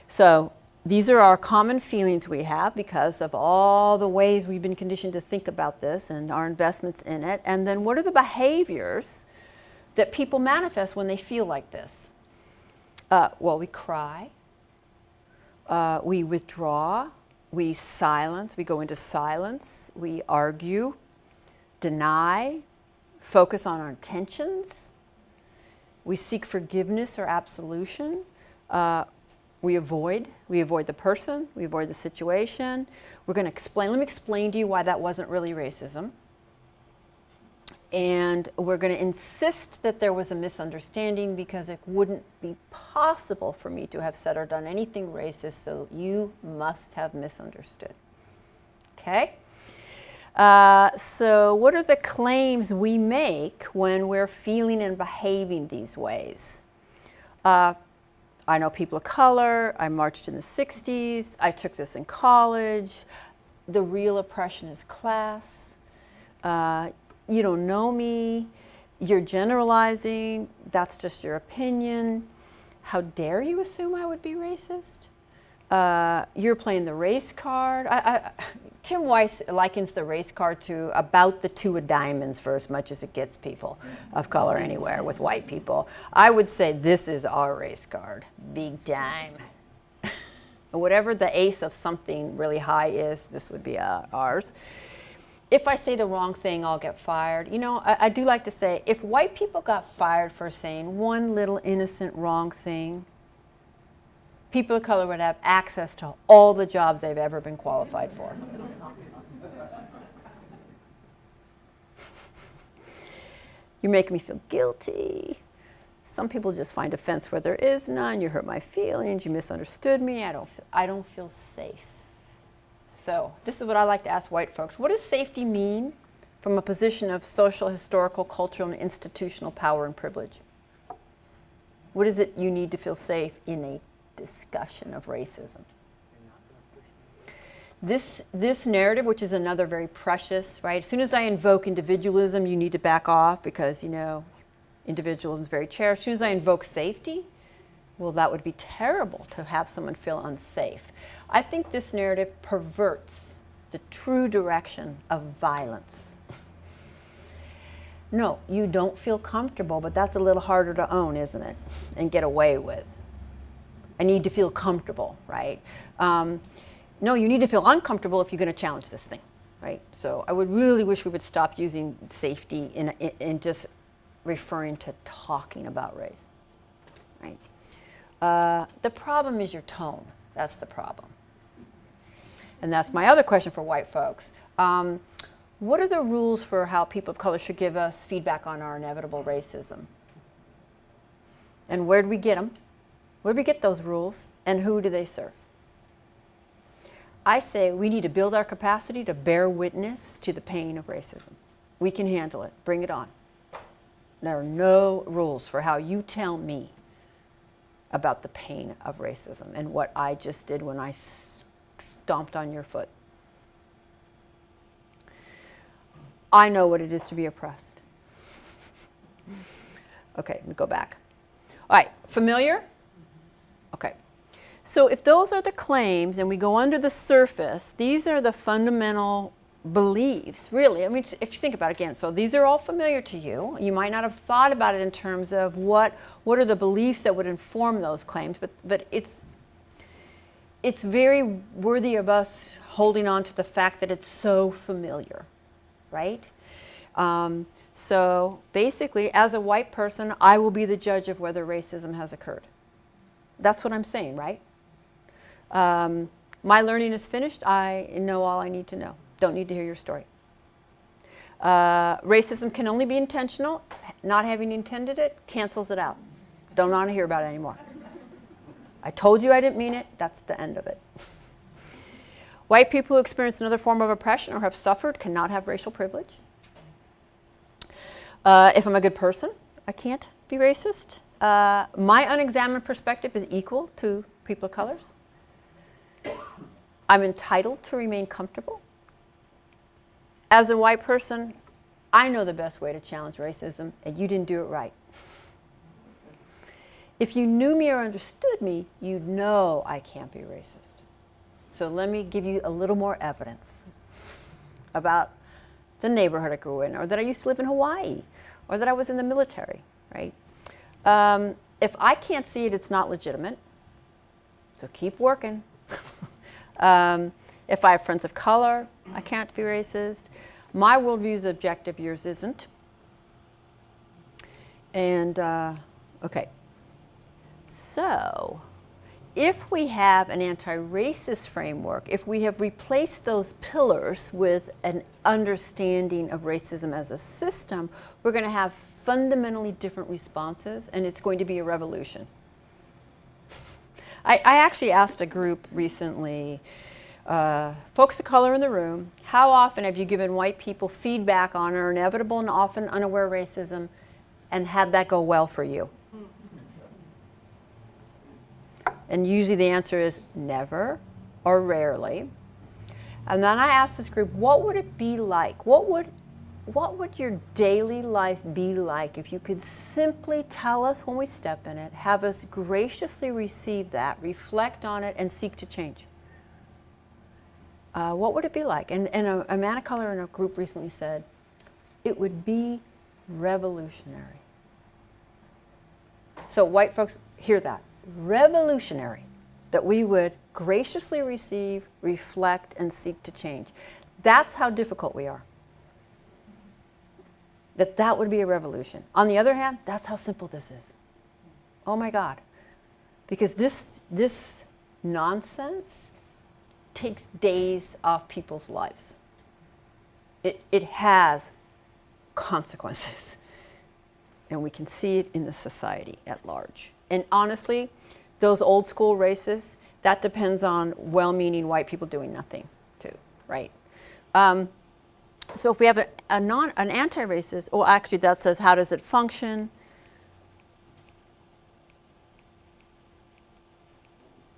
so these are our common feelings we have because of all the ways we've been conditioned to think about this and our investments in it. And then what are the behaviors that people manifest when they feel like this? Well, we cry, we withdraw, we silence, we go into silence, we argue, deny, focus on our intentions. We seek forgiveness or absolution. We avoid the person, we avoid the situation. We're going to explain, let me explain to you why that wasn't really racism. And we're going to insist that there was a misunderstanding because it wouldn't be possible for me to have said or done anything racist, so you must have misunderstood. Okay? So what are the claims we make when we're feeling and behaving these ways? I know people of color, I marched in the 60s, I took this in college, the real oppression is class, you don't know me, you're generalizing, that's just your opinion, how dare you assume I would be racist? You're playing the race card. Tim Weiss likens the race card to about the two of diamonds for as much as it gets people of color anywhere with white people. I would say this is our race card, big dime. Whatever the ace of something really high is, this would be ours. If I say the wrong thing, I'll get fired. You know, I do like to say, if white people got fired for saying one little innocent wrong thing, people of color would have access to all the jobs they've ever been qualified for. You make me feel guilty. Some people just find offense where there is none. You hurt my feelings. You misunderstood me. I don't feel safe. So this is what I like to ask white folks. What does safety mean from a position of social, historical, cultural, and institutional power and privilege? What is it you need to feel safe in a discussion of racism? This narrative, which is another very precious, right? As soon as I invoke individualism, you need to back off because, you know, individualism is very cherished. As soon as I invoke safety, well, that would be terrible to have someone feel unsafe. I think this narrative perverts the true direction of violence. No, you don't feel comfortable, but that's a little harder to own, isn't it? And get away with. I need to feel comfortable, right? No, you need to feel uncomfortable if you're going to challenge this thing, right? So I would really wish we would stop using safety in just referring to talking about race, right? The problem is your tone. That's the problem. And that's my other question for white folks. What are the rules for how people of color should give us feedback on our inevitable racism? And where do we get them? Where do we get those rules? And who do they serve? I say we need to build our capacity to bear witness to the pain of racism. We can handle it. Bring it on. There are no rules for how you tell me about the pain of racism and what I just did when I stomped on your foot. I know what it is to be oppressed. Okay, let me go back. All right, familiar? Okay. So if those are the claims and we go under the surface, these are the fundamental beliefs, really. I mean, if you think about it again, so these are all familiar to you. You might not have thought about it in terms of what are the beliefs that would inform those claims, but it's very worthy of us holding on to the fact that it's so familiar, right? So basically, as a white person, I will be the judge of whether racism has occurred. That's what I'm saying, right? My learning is finished. I know all I need to know. Don't need to hear your story. Racism can only be intentional. Not having intended it cancels it out. Don't want to hear about it anymore. I told you I didn't mean it. That's the end of it. White people who experience another form of oppression or have suffered cannot have racial privilege. If I'm a good person, I can't be racist. My unexamined perspective is equal to people of color's. I'm entitled to remain comfortable. As a white person, I know the best way to challenge racism, and you didn't do it right. If you knew me or understood me, you'd know I can't be racist. So let me give you a little more evidence about the neighborhood I grew in, or that I used to live in Hawaii, or that I was in the military, right? If I can't see it, it's not legitimate. So keep working. If I have friends of color, I can't be racist. My worldview is objective, yours isn't. And, okay. So, if we have an anti-racist framework, if we have replaced those pillars with an understanding of racism as a system, we're going to have fundamentally different responses, and it's going to be a revolution. I actually asked a group recently, folks of color in the room, how often have you given white people feedback on our inevitable and often unaware racism and had that go well for you? And usually the answer is never or rarely. And then I asked this group, what would it be like? What would your daily life be like if you could simply tell us when we step in it, have us graciously receive that, reflect on it, and seek to change? What would it be like? And a man of color in a group recently said, it would be revolutionary. So white folks, hear that. Revolutionary, that we would graciously receive, reflect, and seek to change. That's how difficult we are. That would be a revolution. On the other hand, that's how simple this is. Oh my God. Because this nonsense takes days off people's lives. It has consequences. And we can see it in the society at large. And honestly, those old school racists, that depends on well-meaning white people doing nothing too, right? So if we have an anti-racist, well actually that says how does it function?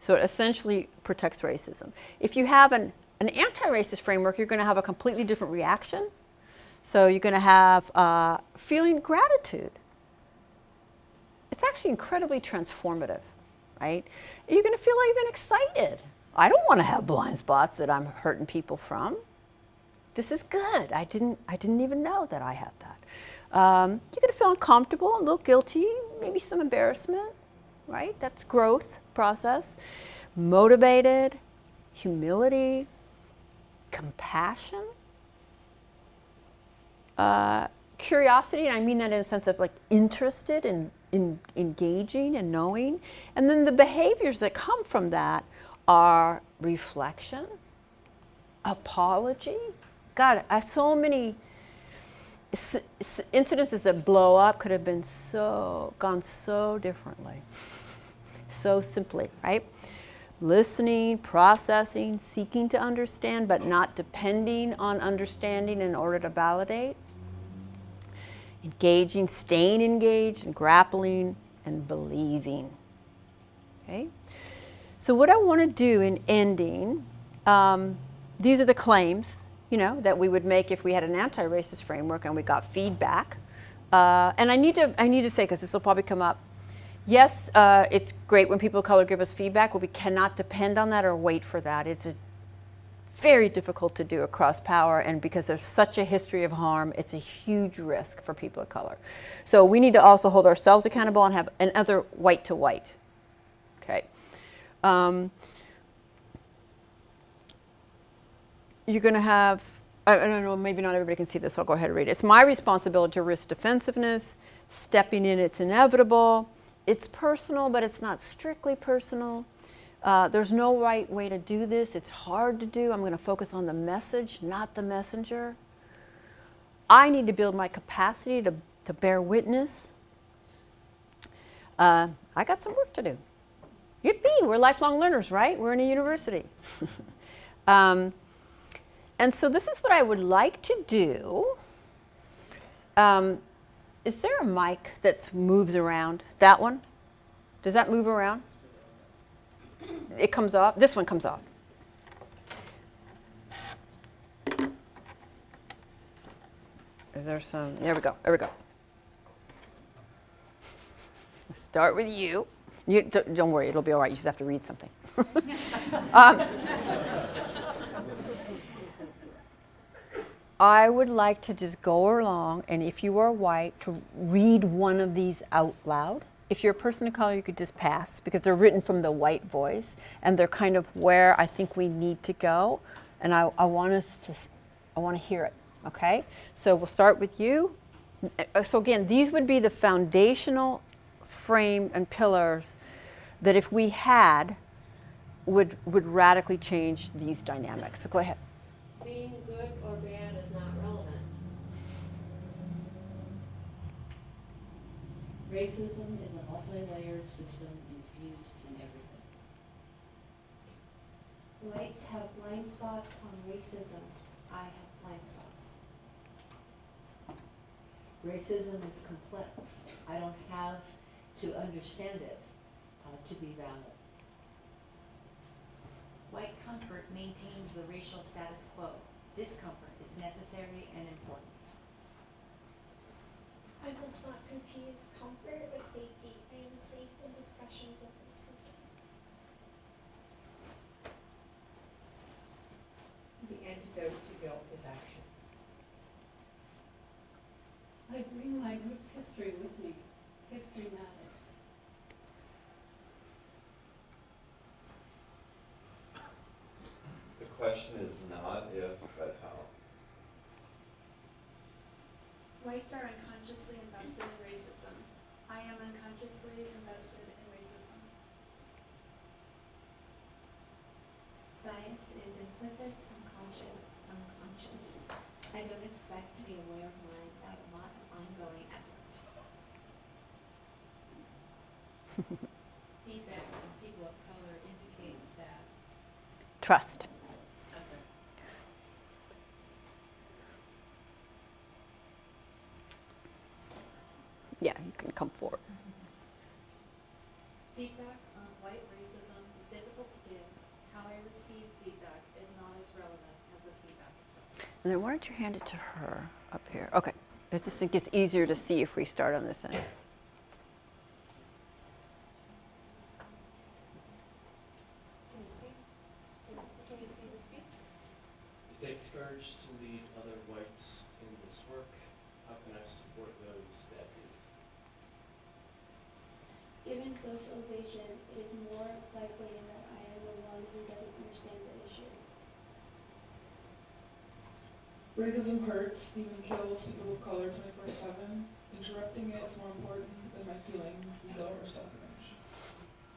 So it essentially protects racism. If you have an anti-racist framework, you're going to have a completely different reaction. So you're going to have feeling gratitude. It's actually incredibly transformative, right? You're going to feel even excited. I don't want to have blind spots that I'm hurting people from. This is good. I didn't even know that I had that. You're going to feel uncomfortable, a little guilty, maybe some embarrassment, right? That's growth process. Motivated, humility, compassion, curiosity, and I mean that in a sense of like interested in engaging and knowing. And then the behaviors that come from that are reflection, apology. God, I have so many incidences that blow up could have been gone so differently, so simply, right? Listening, processing, seeking to understand, but not depending on understanding in order to validate. Engaging, staying engaged, and grappling, and believing. Okay? So what I want to do in ending, these are the claims, that we would make if we had an anti-racist framework and we got feedback. And I need to say, because this will probably come up, yes, it's great when people of color give us feedback, but we cannot depend on that or wait for that. It's very difficult to do across power, and because there's such a history of harm, it's a huge risk for people of color. So we need to also hold ourselves accountable and have another white to white. Okay. You're going to have, I don't know, maybe not everybody can see this, so I'll go ahead and read it. It's my responsibility to risk defensiveness. Stepping in, it's inevitable. It's personal, but it's not strictly personal. There's no right way to do this. It's hard to do. I'm going to focus on the message, not the messenger. I need to build my capacity to bear witness. I got some work to do. Yippee, we're lifelong learners, right? We're in a university. And so this is what I would like to do. Is there a mic that moves around? That one? Does that move around? It comes off. This one comes off. Is there some? There we go. There we go. Start with you. Don't worry, it'll be all right. You just have to read something. I would like to just go along, and if you are white, to read one of these out loud. If you're a person of color, you could just pass, because they're written from the white voice, and they're kind of where I think we need to go, and I want to hear it, okay? So we'll start with you. So again, these would be the foundational frame and pillars that if we had, would radically change these dynamics. So go ahead. Being good or bad is not relevant. Racism is a multi-layered system infused in everything. Whites have blind spots on racism. I have blind spots. Racism is complex. I don't have to understand it to be valid. White comfort maintains the racial status quo. Discomfort is necessary and important. I must not confuse comfort with safety. I am safe in discussions of racism. The antidote to guilt is action. I bring my group's history with me. History matters. The question is not if, but how. Whites are unconsciously invested in racism. I am unconsciously invested in racism. Bias is implicit, unconscious. I don't expect to be aware of mine without a lot of ongoing effort. Feedback from people of color indicates that. Trust. I'm sorry. Yeah, you can come forward. Feedback on white racism is difficult to give. How I receive feedback is not as relevant as the feedback itself. And then why don't you hand it to her up here? Okay. It just gets easier to see if we start on this end. Can you see? Can you see the speech? It takes courage to lead other whites in this work. How can I support those that do? Given socialization, it is more likely that I am the one who doesn't understand the issue. Racism hurts, even kills people of color 24/7. Interrupting it is more important than my feelings, ego, or self-image.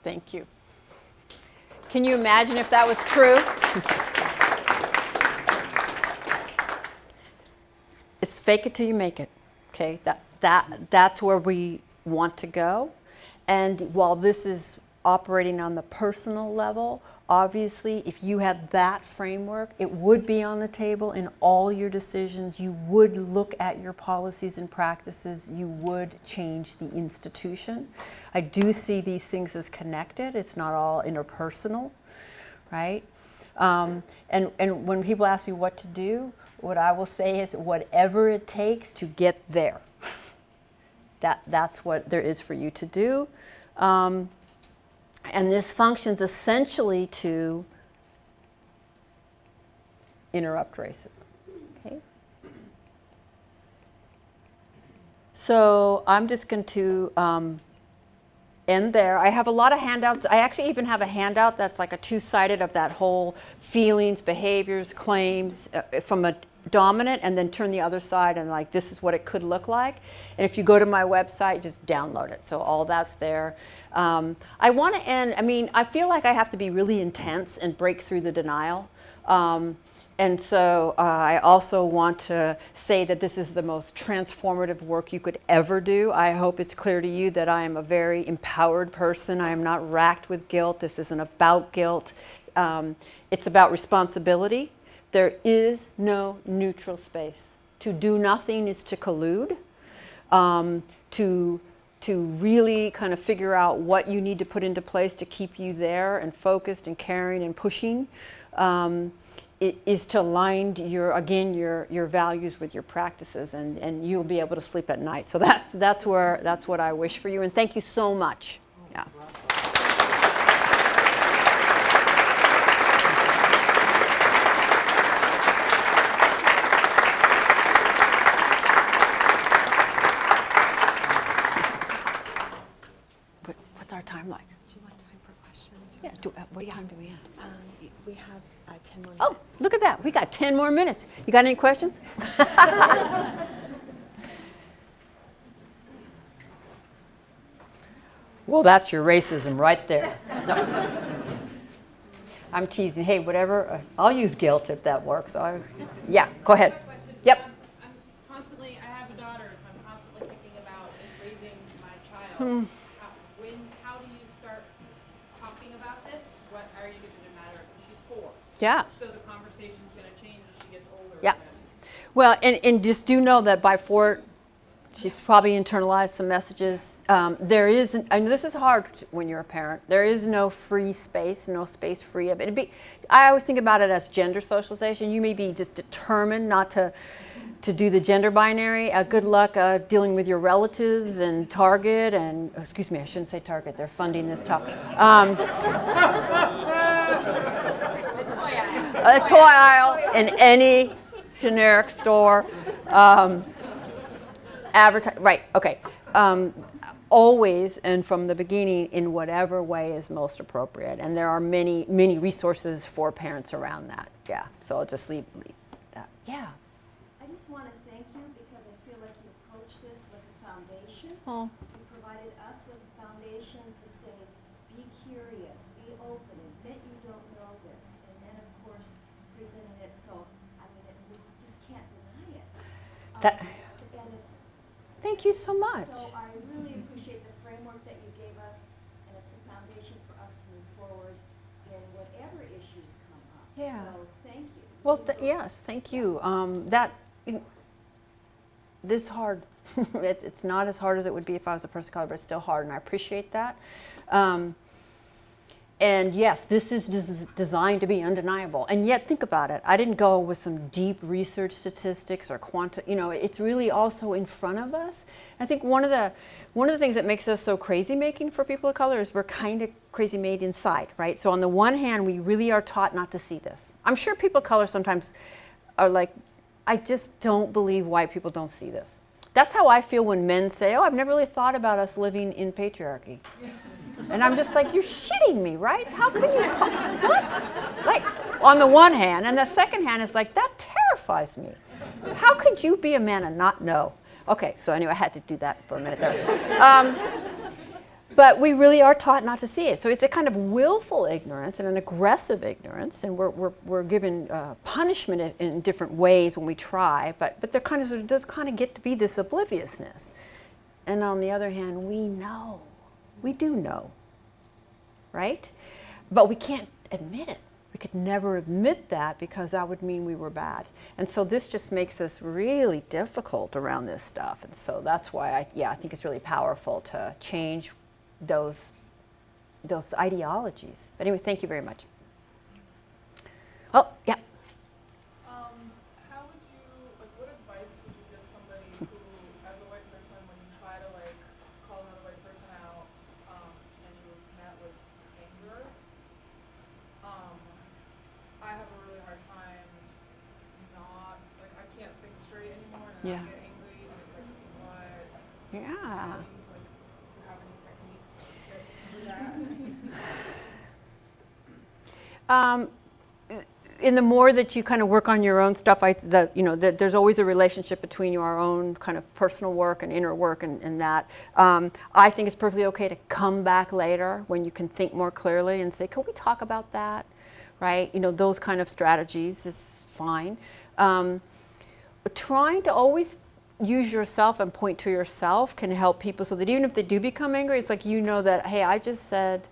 Thank you. Can you imagine if that was true? It's fake it till you make it. Okay, that's where we want to go. And while this is operating on the personal level, obviously, if you had that framework, it would be on the table in all your decisions. You would look at your policies and practices. You would change the institution. I do see these things as connected. It's not all interpersonal, right? And when people ask me what to do, what I will say is whatever it takes to get there. That's what there is for you to do. And this functions essentially to interrupt racism. Okay? So I'm just going to end there. I have a lot of handouts. I actually even have a handout that's like a two-sided of that whole feelings, behaviors, claims from a dominant, and then turn the other side and like this is what it could look like. And if you go to my website, just download it. So all that's there. I want to end, I mean, I feel like I have to be really intense and break through the denial. And so I also want to say that this is the most transformative work you could ever do. I hope it's clear to you that I am a very empowered person. I am not racked with guilt. This isn't about guilt. It's about responsibility. There is no neutral space. To do nothing is to collude. To really kind of figure out what you need to put into place to keep you there and focused and caring and pushing. It is to align your values with your practices, and you'll be able to sleep at night. So that's what I wish for you, and thank you so much. Yeah. What's our time like? Do you want time for questions? Yeah. What time do we have? We have 10 more minutes. Oh, look at that. We got 10 more minutes. You got any questions? Well, that's your racism right there. No. I'm teasing. Hey, whatever. I'll use guilt if that works. Yeah, go ahead. Yep. I'm constantly, I have a daughter, so I'm constantly thinking about raising my child. How do you start talking about this? What are you going to matter? She's 4. Yeah. So the conversation's going to change as she gets older. Yeah. Well, and just do know that by 4, she's probably internalized some messages. There is, and this is hard when you're a parent, there is no free space, no space free of it. I always think about it as gender socialization. You may be just determined not to do the gender binary. Good luck dealing with your relatives and Target and, excuse me, I shouldn't say Target, they're funding this talk. A toy aisle in any generic store. Right, okay. Always and from the beginning in whatever way is most appropriate. And there are many, many resources for parents around that. Yeah, so I'll just leave that. Yeah. I just want to thank you because I feel like you approached this with a foundation. Oh. You provided us with a foundation to say, be curious, be open, admit you don't know this. And then, of course, presenting it so, I mean, we just can't deny it. That. And it's, Thank you so much. so I really appreciate the framework that you gave us, and it's a foundation for us to move forward in whatever issues come up. Yeah. So thank you. Well, yes, thank you. This hard. It's not as hard as it would be if I was a person of color, but it's still hard, and I appreciate that. And yes, this is designed to be undeniable. And yet, think about it. I didn't go with some deep research statistics or it's really also in front of us. I think one of the things that makes us so crazy making for people of color is we're kind of crazy made inside, right? So on the one hand, we really are taught not to see this. I'm sure people of color sometimes are like, I just don't believe white people don't see this. That's how I feel when men say, oh, I've never really thought about us living in patriarchy. And I'm just like, you're shitting me, right? How can you, what? Like, on the one hand, and the second hand is like, that terrifies me. How could you be a man and not know? Okay, so anyway, I had to do that for a minute there. But we really are taught not to see it. So it's a kind of willful ignorance and an aggressive ignorance, and we're given punishment in different ways when we try, but there does kind of get to be this obliviousness. And on the other hand, we know. We do know, right? But we can't admit it. We could never admit that because that would mean we were bad. And so this just makes us really difficult around this stuff. And so that's why I think it's really powerful to change those ideologies. But anyway, thank you very much. Oh, yeah. How would you, what advice would you give somebody who, as a white person, when you try to call another white person out, and you're met with anger? I have a really hard time I can't think straight anymore, and I get angry, and it's like, what? Yeah. Do you have any techniques or tips for that? In the more that you kind of work on your own stuff, there's always a relationship between your own kind of personal work and inner work and that. I think it's perfectly okay to come back later when you can think more clearly and say, can we talk about that? Right? Those kind of strategies is fine. Trying to always use yourself and point to yourself can help people so that even if they do become angry, it's like that, hey, I just said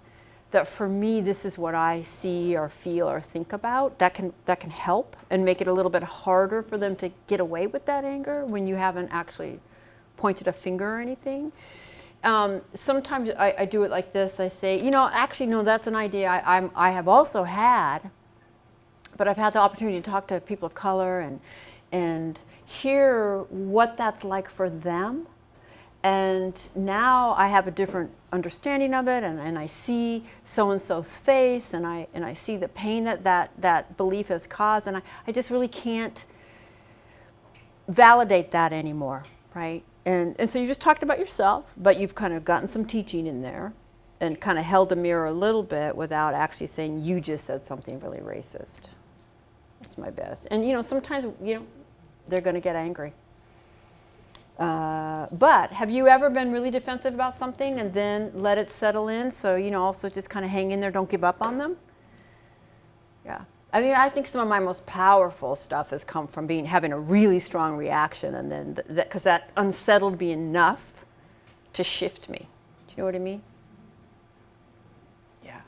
that for me, this is what I see or feel or think about. That can help and make it a little bit harder for them to get away with that anger when you haven't actually pointed a finger or anything. Sometimes I do it like this. I say, actually, no, that's an idea I have also had, but I've had the opportunity to talk to people of color and hear what that's like for them. And now I have a different understanding of it, and I see so-and-so's face, and I see the pain that belief has caused, and I just really can't validate that anymore, right? And so you just talked about yourself, but you've kind of gotten some teaching in there and kind of held a mirror a little bit without actually saying you just said something really racist. That's my best. And sometimes they're going to get angry. But have you ever been really defensive about something and then let it settle in? So, also just kind of hang in there, don't give up on them? Yeah. I mean, I think some of my most powerful stuff has come from having a really strong reaction, and then because that unsettled me enough to shift me. Do you know what I mean? Yeah.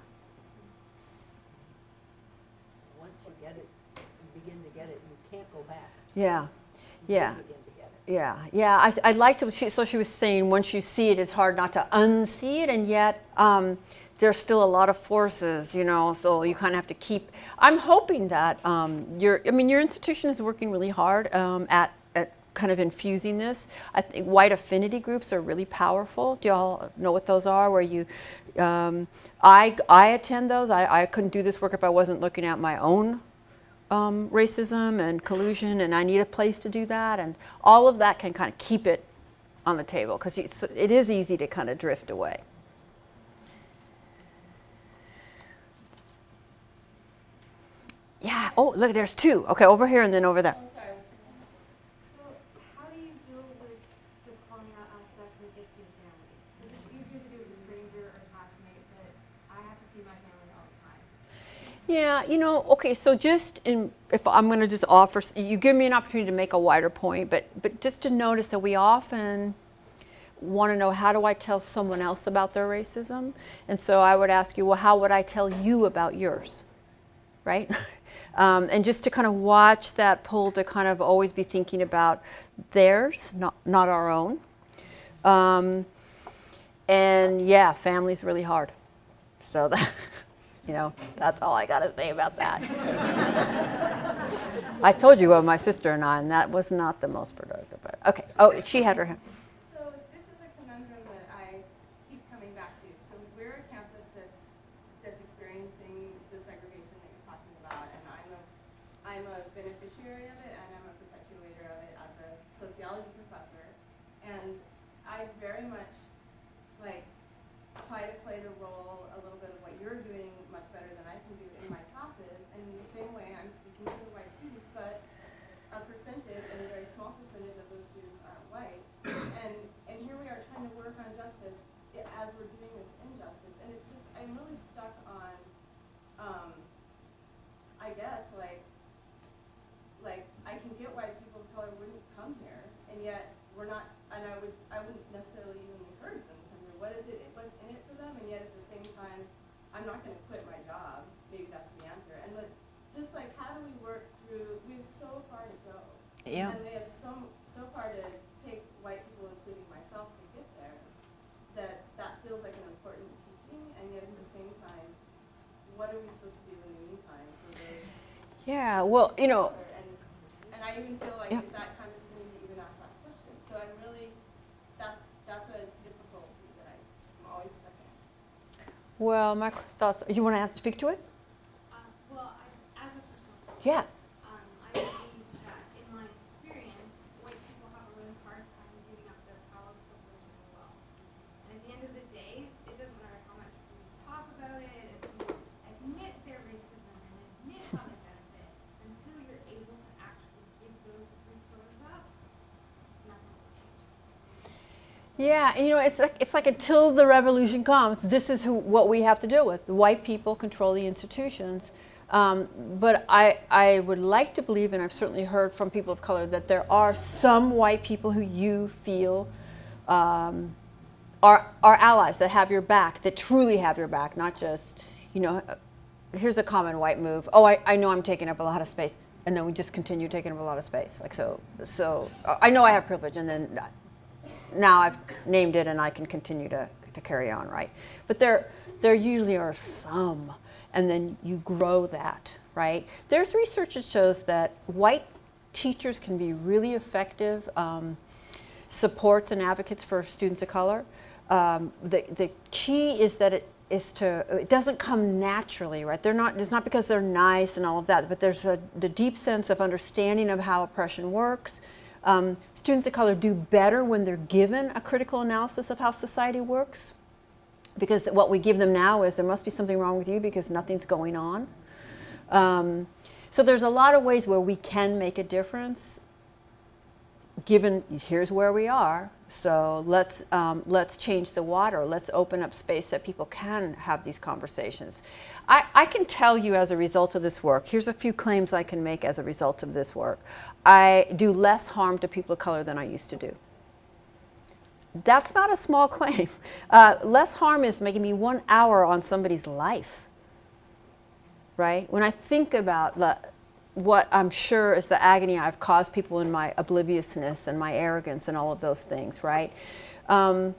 Once you get it, you begin to get it, you can't go back. Yeah. Yeah. You begin to get it. Yeah. I liked it. So she was saying once you see it, it's hard not to unsee it, and yet there's still a lot of forces, so you kind of have to keep. I'm hoping that your institution is working really hard at kind of infusing this. I think white affinity groups are really powerful. Do y'all know what those are? Where you, I attend those. I couldn't do this work if I wasn't looking at my own racism and collusion, and I need a place to do that, and all of that can kind of keep it on the table, because it is easy to kind of drift away. Yeah. Oh, look, there's two. Okay, over here and then over there. So, how do you deal with the calling out aspect when it gets to your family? Because it's easier to do with a stranger or a classmate, but I have to see my family all the time. Yeah, okay, so if I'm going to just offer, you give me an opportunity to make a wider point, but just to notice that we often want to know, how do I tell someone else about their racism? And so I would ask you, well, how would I tell you about yours? Right? And just to kind of watch that pull to kind of always be thinking about theirs, not our own. And yeah, family's really hard. So that, that's all I got to say about that. I told you about my sister and I, and that was not the most productive. But okay. Oh, she had her hand. So this is a conundrum that I keep coming back to. So we're a campus that's experiencing the segregation that you're talking about, and I'm a beneficiary of it, and I'm a perpetuator of it as a sociology professor. And I very much try to play the role a little bit of what you're doing much better than I can do in my classes. And in the same way, I'm speaking to the white students, but a percentage, and a very small percentage of those students aren't white. And here we are trying to work on justice as we're doing this injustice. And it's just, I'm really stuck on, I guess, I can get why people of color wouldn't come here, and yet we're not, and I wouldn't necessarily even encourage them to come here. What's in it for them? And yet at the same time, I'm not going to quit my job. Maybe that's the answer. And how do we work through, we have so far to go. Yeah. And we have so far to take white people, including myself, to get there, that feels like an important teaching, and yet at the same time, what are we supposed to do in the meantime for those? Yeah, well, And I even feel like, is that condescending to even ask that question? So I'm really, that's a difficulty that I'm always stuck in. well, my thoughts, you want to speak to it? As a personal Yeah. I believe that in my experience, white people have a really hard time giving up their power, privilege, and wealth. And at the end of the day, it doesn't matter how much we talk about it, if you admit their racism and admit how they benefit, until you're able to actually give those three pillars up, nothing will change. Yeah, and it's like until the revolution comes, this is what we have to deal with. The white people control the institutions. But I would like to believe, and I've certainly heard from people of color, that there are some white people who you feel are allies, that have your back, that truly have your back, not just, here's a common white move. Oh, I know I'm taking up a lot of space. And then we just continue taking up a lot of space. So I know I have privilege, and then now I've named it and I can continue to carry on, right? But there usually are some, and then you grow that, right? There's research that shows that white teachers can be really effective supports and advocates for students of color. The key is that it doesn't come naturally, right? It's not because they're nice and all of that, but there's the deep sense of understanding of how oppression works. Students of color do better when they're given a critical analysis of how society works, because what we give them now is there must be something wrong with you because nothing's going on. So there's a lot of ways where we can make a difference given here's where we are, so let's change the water. Let's open up space that people can have these conversations. I can tell you as a result of this work, here's a few claims I can make as a result of this work. I do less harm to people of color than I used to do. That's not a small claim. Less harm is making me 1 hour on somebody's life, right? When I think about what I'm sure is the agony I've caused people in my obliviousness and my arrogance and all of those things, right? And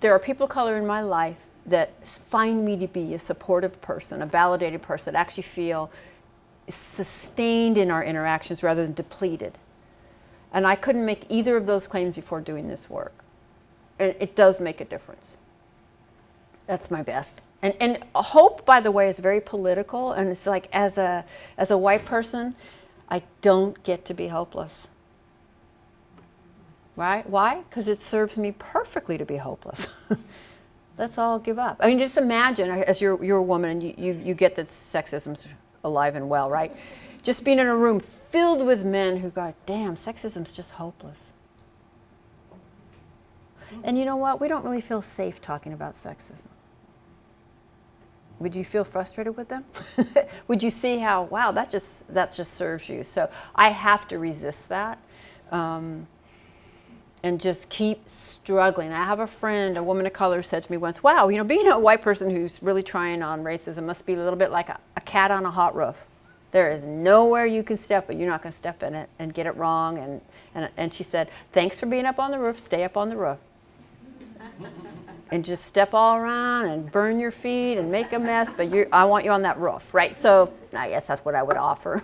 there are people of color in my life that find me to be a supportive person, a validated person, that actually feel sustained in our interactions rather than depleted. And I couldn't make either of those claims before doing this work. It does make a difference. That's my best. And hope, by the way, is very political, and it's like as a white person, I don't get to be hopeless. Right? Why? Because it serves me perfectly to be hopeless. Let's all give up. I mean, just imagine, as you're a woman and you get that sexism's alive and well, right? Just being in a room filled with men who go, damn, sexism's just hopeless. And you know what? We don't really feel safe talking about sexism. Would you feel frustrated with them? Would you see how, wow, that just serves you? So I have to resist that. And just keep struggling. I have a friend, a woman of color, said to me once, wow, you know, being a white person who's really trying on racism must be a little bit like a cat on a hot roof. There is nowhere you can step, but you're not going to step in it and get it wrong. And she said, thanks for being up on the roof, stay up on the roof. And just step all around and burn your feet and make a mess, but I want you on that roof, right? So I guess that's what I would offer.